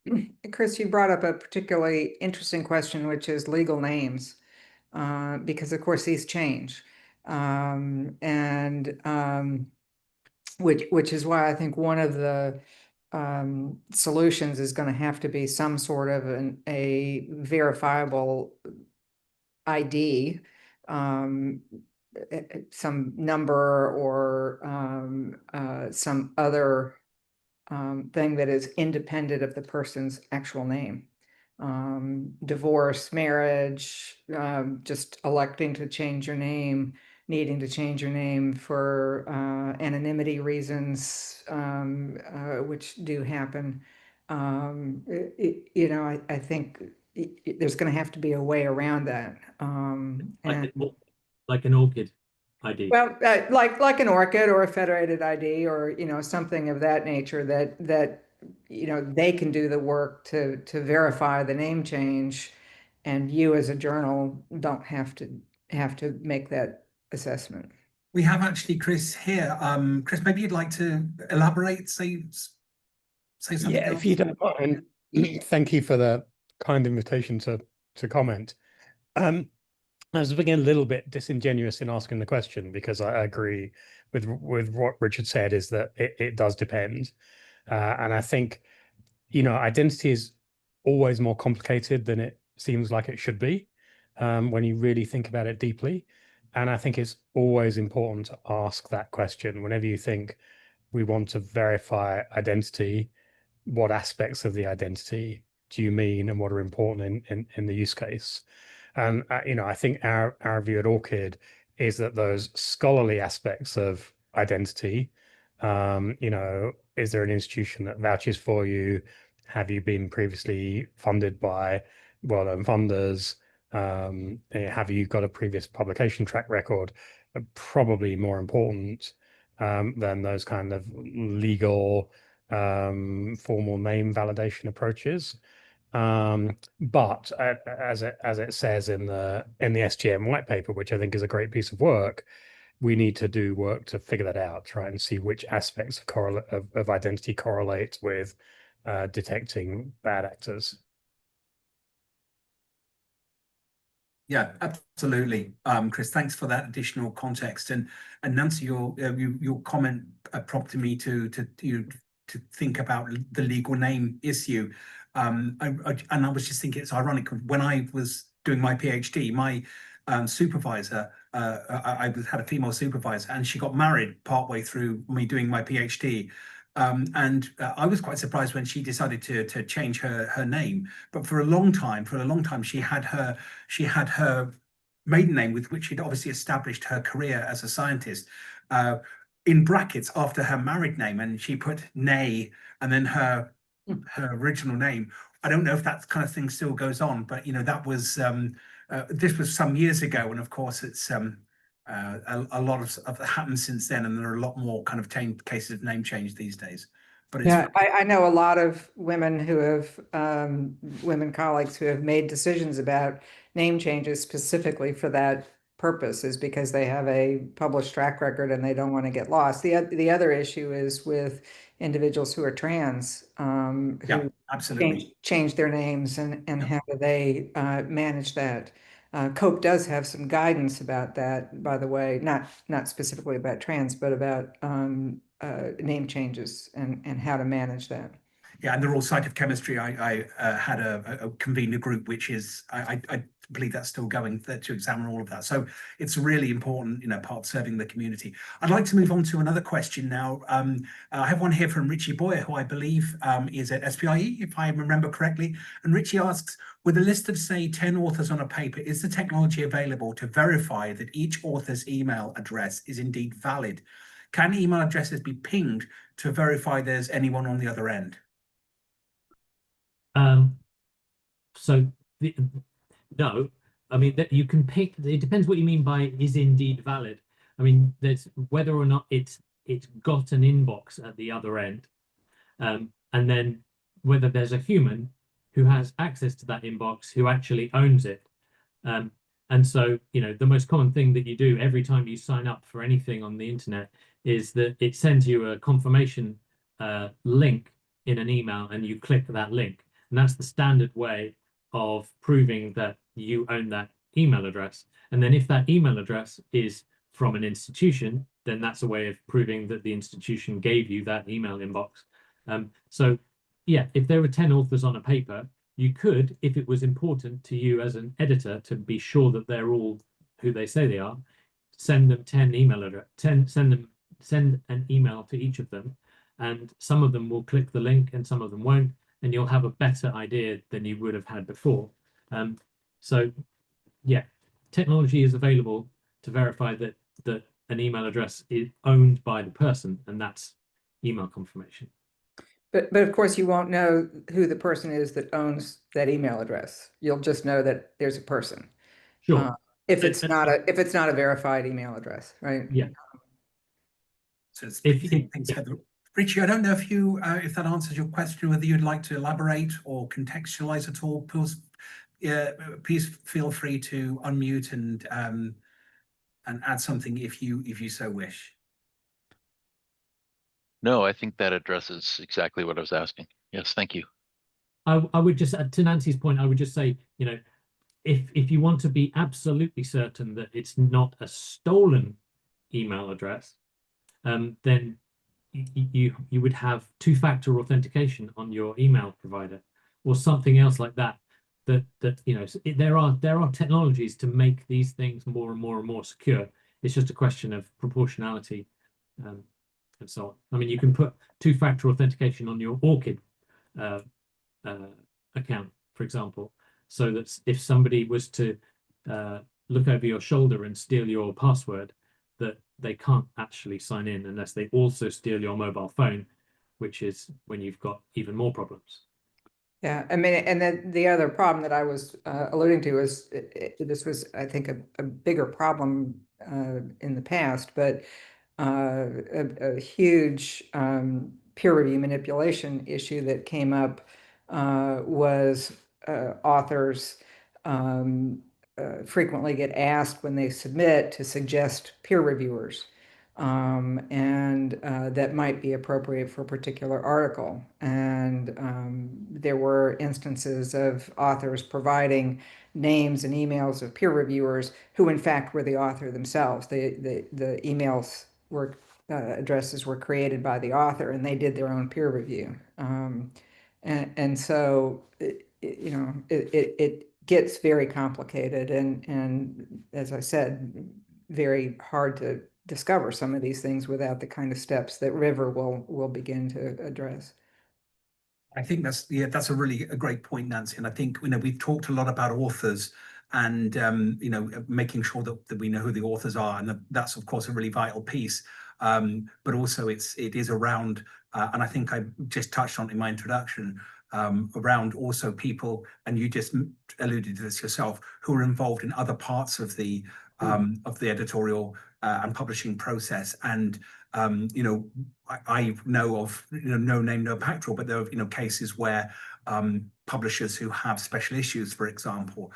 Chris, you brought up a particularly interesting question, which is legal names. Because of course these change, which is why I think one of the solutions is going to have to be some sort of a verifiable ID, some number or some other thing that is independent of the person's actual name. Divorce, marriage, just electing to change your name, needing to change your name for anonymity reasons, which do happen. I think there's going to have to be a way around that. Like an orchid ID. Well, like an ORCID or a federated ID, or something of that nature that they can do the work to verify the name change, and you as a journal don't have to make that assessment. We have actually Chris here. Chris, maybe you'd like to elaborate, say something Yeah, else. if you don't mind, thank you for the kind invitation to comment. I was being a little bit disingenuous in asking the question, because I agree with what Richard said, is that it does depend. And I think, identity is always more complicated than it seems like it should be, when you really think about it deeply. And I think it's always important to ask that question whenever you think we want to verify identity. What aspects of the identity do you mean, and what are important in the use case? And I think our view at ORCID is that those scholarly aspects of identity, is there an institution that vouches for you? Have you been previously funded by well-known funders? Have you got a previous publication track record? Probably more important than those kind of legal formal name validation approaches. But as it says in the SGM white paper, which I think is a great piece of work, we need to do work to figure that out, try and see which aspects of identity correlate with detecting bad actors. Yeah, absolutely, Chris. Thanks for that additional context. And Nancy, your comment prompted me to think about the legal name issue. And I was just thinking, it's ironic, when I was doing my PhD, my supervisor, I had a female supervisor, and she got married partway through me doing my PhD. And I was quite surprised when she decided to change her name. But for a long time, she had her maiden name, with which she'd obviously established her career as a scientist, in brackets after her married name, and she put Nay and then her original name. I don't know if that kind of thing still goes on, but that was this was some years ago, and of course it's a lot of happened since then, and there are a lot more kind of cases of name change these days. But it's Yeah, I know a lot of women who have women colleagues who have made decisions about name changes specifically for that purpose, is because they have a published track record and they don't want to get lost. The other issue is with individuals who are trans, yeah, who absolutely. change their names, and how do they manage that? COPE does have some guidance about that, by the way, not specifically about trans, but about name changes and how to manage that. Yeah, and the Royal Society of Chemistry, I had a convened a group, which is I believe that's still going, to examine all of that. So it's a really important, part of serving the community. I'd like to move on to another question now. I have one here from Richie Boyer, who I believe is at SPIE, if I remember correctly. And Richie asks, with a list of, say, 10 authors on a paper, is the technology available to verify that each author's email address is indeed valid? Can email addresses be pinged to verify there's anyone on the other end? So no, I mean that you can pick. It depends what you mean by is indeed valid. I mean, there's whether or not it's got an inbox at the other end, and then whether there's a human who has access to that inbox who actually owns it. And so, the most common thing that you do every time you sign up for anything on the internet is that it sends you a confirmation link in an email, and you click that link. And that's the standard way of proving that you own that email address. And then if that email address is from an institution, then that's a way of proving that the institution gave you that email inbox. So yeah, if there were 10 authors on a paper, you could, if it was important to you as an editor to be sure that they're all who they say they are, send them 10 email address, send an email to each of them, and some of them will click the link and some of them won't, and you'll have a better idea than you would have had before. So yeah, technology is available to verify that an email address is owned by the person, and that's email confirmation. But of course, you won't know who the person is that owns that email address. You'll just know that there's a person. Sure. if it's not a verified email address, right? Yeah. So it's If things yeah. together. Richie, I don't know if you if that answers your question, whether you'd like to elaborate or contextualize at all. Please feel free to unmute and add something if you so wish. No, I think that addresses exactly what I was asking. Yes, thank you. I would just to Nancy's point, I would just say, you know, if you want to be absolutely certain that it's not a stolen email address, then you would have two-factor authentication on your email provider or something else like that. That you know, there are technologies to make these things more and more and more secure. It's just a question of proportionality, and so on. I mean, you can put two-factor authentication on your ORCID account, for example, so that if somebody was to look over your shoulder and steal your password, that they can't actually sign in unless they also steal your mobile phone, which is when you've got even more problems. Yeah, I mean, and then the other problem that I was alluding to is this was, I think, a bigger problem in the past, but a huge peer review manipulation issue that came up was authors frequently get asked when they submit to suggest peer reviewers. And that might be appropriate for a particular article. And there were instances of authors providing names and emails of peer reviewers who in fact were the author themselves. The emails were addresses were created by the author and they did their own peer review. And so, it gets very complicated and as I said, very hard to discover some of these things without the kind of steps that River will begin to address. I think that's a really a great point, Nancy. And I think we've talked a lot about authors and making sure that we know who the authors are, and that's of course a really vital piece. But also it is around, and I think I just touched on it in my introduction, around also people, and you just alluded to this yourself, who are involved in other parts of the editorial and publishing process. And I know of no name, no pactoral, but there are cases where publishers who have special issues, for example,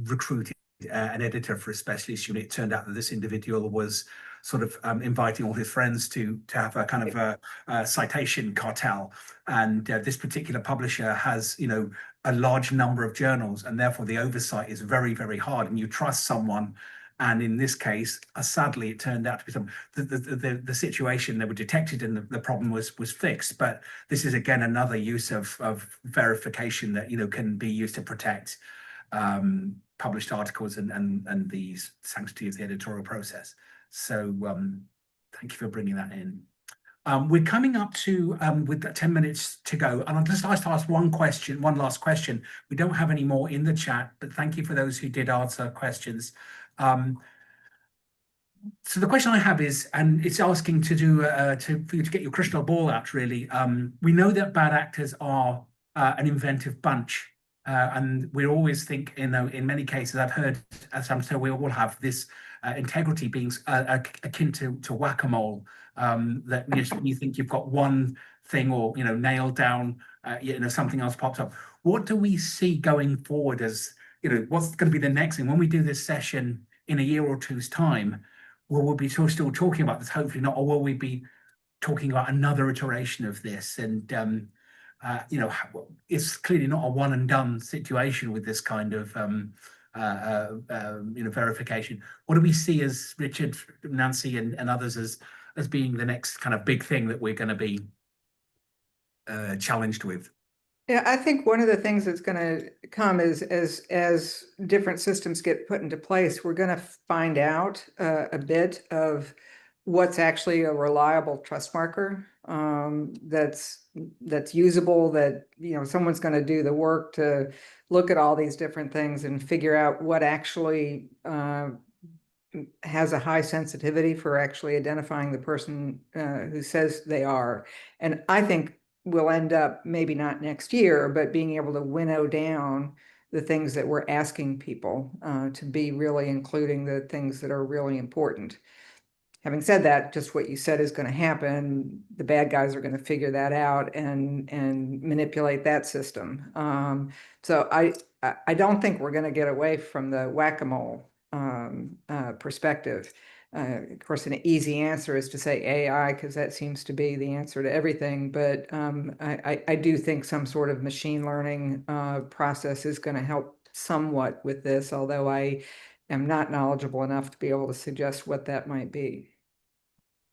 recruited an editor for a special issue, and it turned out that this individual was sort of inviting all his friends to have a kind of a citation cartel. And this particular publisher has a large number of journals, and therefore the oversight is very, very hard, and you trust someone. And in this case, sadly, it turned out to be the situation that were detected and the problem was fixed. But this is again another use of verification that can be used to protect published articles and the sanctity of the editorial process. So thank you for bringing that in. We're coming up to with 10 minutes to go, and I'll just like to ask one last question. We don't have any more in the chat, but thank you for those who did answer questions. So the question I have is, and it's asking for you to get your crystal ball out, really. We know that bad actors are an inventive bunch, and we always think, in many cases, I've heard, as I'm sure we all have, this integrity being akin to whack-a-mole. That when you think you've got one thing or nailed down, something else pops up. What do we see going forward as what's going to be the next thing when we do this session in a year or two's time? Will we be still talking about this? Hopefully not, or will we be talking about another iteration of this? And it's clearly not a one and done situation with this kind of verification. What do we see as Richard, Nancy, and others as being the next kind of big thing that we're going to be challenged with? Yeah, I think one of the things that's going to come is as different systems get put into place, we're going to find out a bit of what's actually a reliable trust marker that's usable, that someone's going to do the work to look at all these different things and figure out what actually has a high sensitivity for actually identifying the person who says they are. And I think we'll end up, maybe not next year, but being able to winnow down the things that we're asking people to be really including the things that are really important. Having said that, just what you said is going to happen. The bad guys are going to figure that out and manipulate that system. So I don't think we're going to get away from the whack-a-mole perspective. Of course, an easy answer is to say AI, because that seems to be the answer to everything. But I do think some sort of machine learning process is going to help somewhat with this, although I am not knowledgeable enough to be able to suggest what that might be.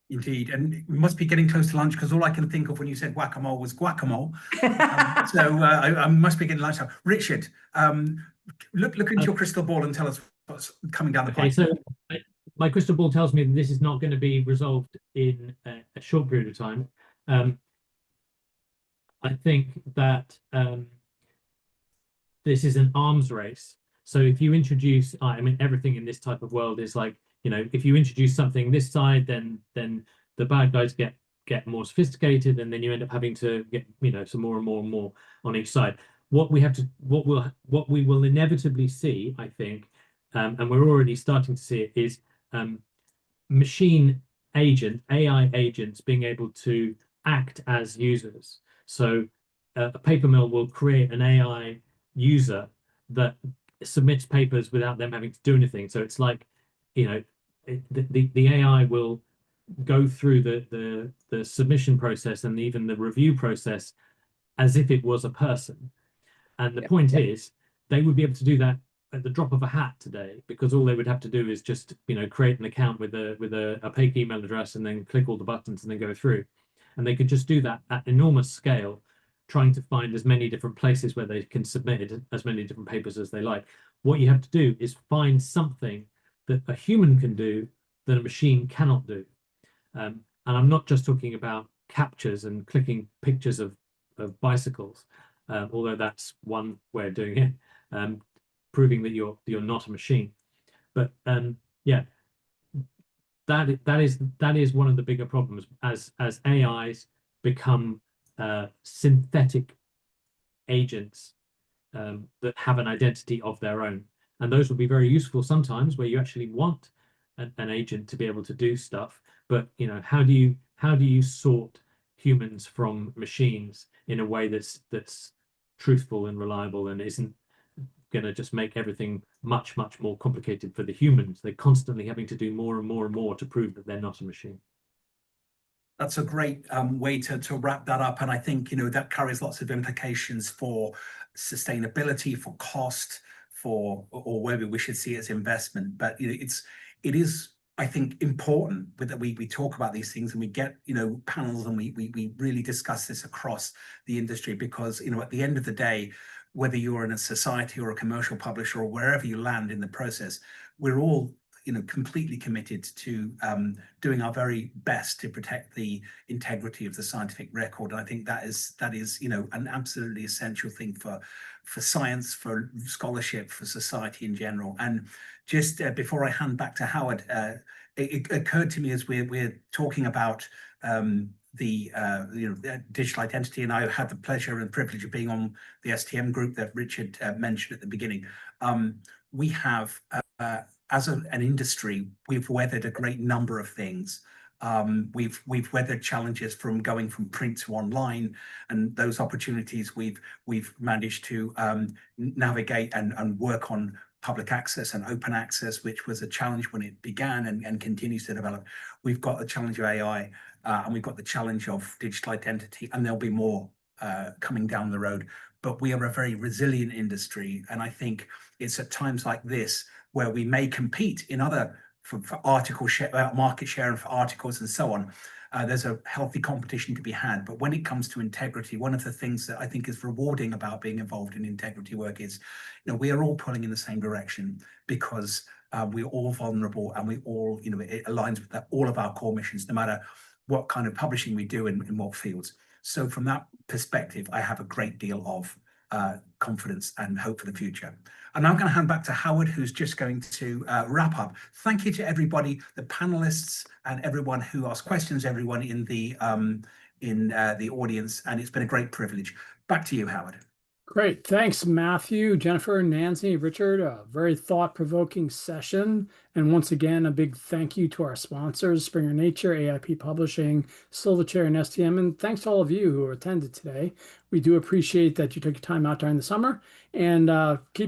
Indeed, and we must be getting close to lunch, because all I can think of when you said whack-a-mole was guacamole. I must be getting lunchtime. Richard, look into your crystal ball and tell us what's coming down the pipe. Okay, so my crystal ball tells me that this is not going to be resolved in a short period of time. I think that this is an arms race. So if you introduce, I mean, everything in this type of world is like, if you introduce something this side, then the bad guys get more sophisticated, and then you end up having to get some more and more and more on each side. What we will inevitably see, I think, and we're already starting to see it, is machine AI agents being able to act as users. So a paper mill will create an AI user that submits papers without them having to do anything. So it's like, the AI will go through the submission process and even the review process as if it was a person. And the point is, they would be able to do that at the drop of a hat today, because all they would have to do is just create an account with a opaque email address and then click all the buttons and then go through. And they could just do that at enormous scale, trying to find as many different places where they can submit as many different papers as they like. What you have to do is find something that a human can do that a machine cannot do. And I'm not just talking about captures and clicking pictures of bicycles, although that's one way of doing it, proving that you're not a machine. But yeah, that is one of the bigger problems as AIs become synthetic agents that have an identity of their own. And those will be very useful sometimes where you actually want an agent to be able to do stuff. But how do you sort humans from machines in a way that's truthful and reliable and isn't going to just make everything much more complicated for the humans? They're constantly having to do more and more and more to prove that they're not a machine. That's a great way to wrap that up. And I think, that carries lots of implications for sustainability, for cost, or whether we should see it as investment. But it is, I think, important that we talk about these things and we get, panels, and we really discuss this across the industry, because, at the end of the day, whether you're in a society or a commercial publisher or wherever you land in the process, we're all completely committed to doing our very best to protect the integrity of the scientific record. And I think that is an absolutely essential thing for science, for scholarship, for society in general. And just before I hand back to Howard, it occurred to me as we're talking about the digital identity, and I had the pleasure and privilege of being on the STM group that Richard mentioned at the beginning. We have as an industry, we've weathered a great number of things. We've weathered challenges from going from print to online, and those opportunities we've managed to navigate and work on public access and open access, which was a challenge when it began and continues to develop. We've got the challenge of AI, and we've got the challenge of digital identity, and there'll be more coming down the road. But we are a very resilient industry, and I think it's at times like this where we may compete in other for article share, market share, and for articles and so on. There's a healthy competition to be had. But when it comes to integrity, one of the things that I think is rewarding about being involved in integrity work is, we are all pulling in the same direction, because we're all vulnerable, and we all, it aligns with all of our core missions, no matter what kind of publishing we do in what fields. So from that perspective, I have a great deal of confidence and hope for the future. And now I'm going to hand back to Howard, who's just going to wrap up. Thank you to everybody, the panelists, and everyone who asked questions, everyone in the audience, and it's been a great privilege. Back to you, Howard. Great. Thanks, Matthew, Jennifer, Nancy, Richard. A very thought-provoking session. And once again, a big thank you to our sponsors, Springer Nature, AIP Publishing, Silverchair, and STM. And thanks to all of you who attended today. We do appreciate that you took your time out during the summer. And keep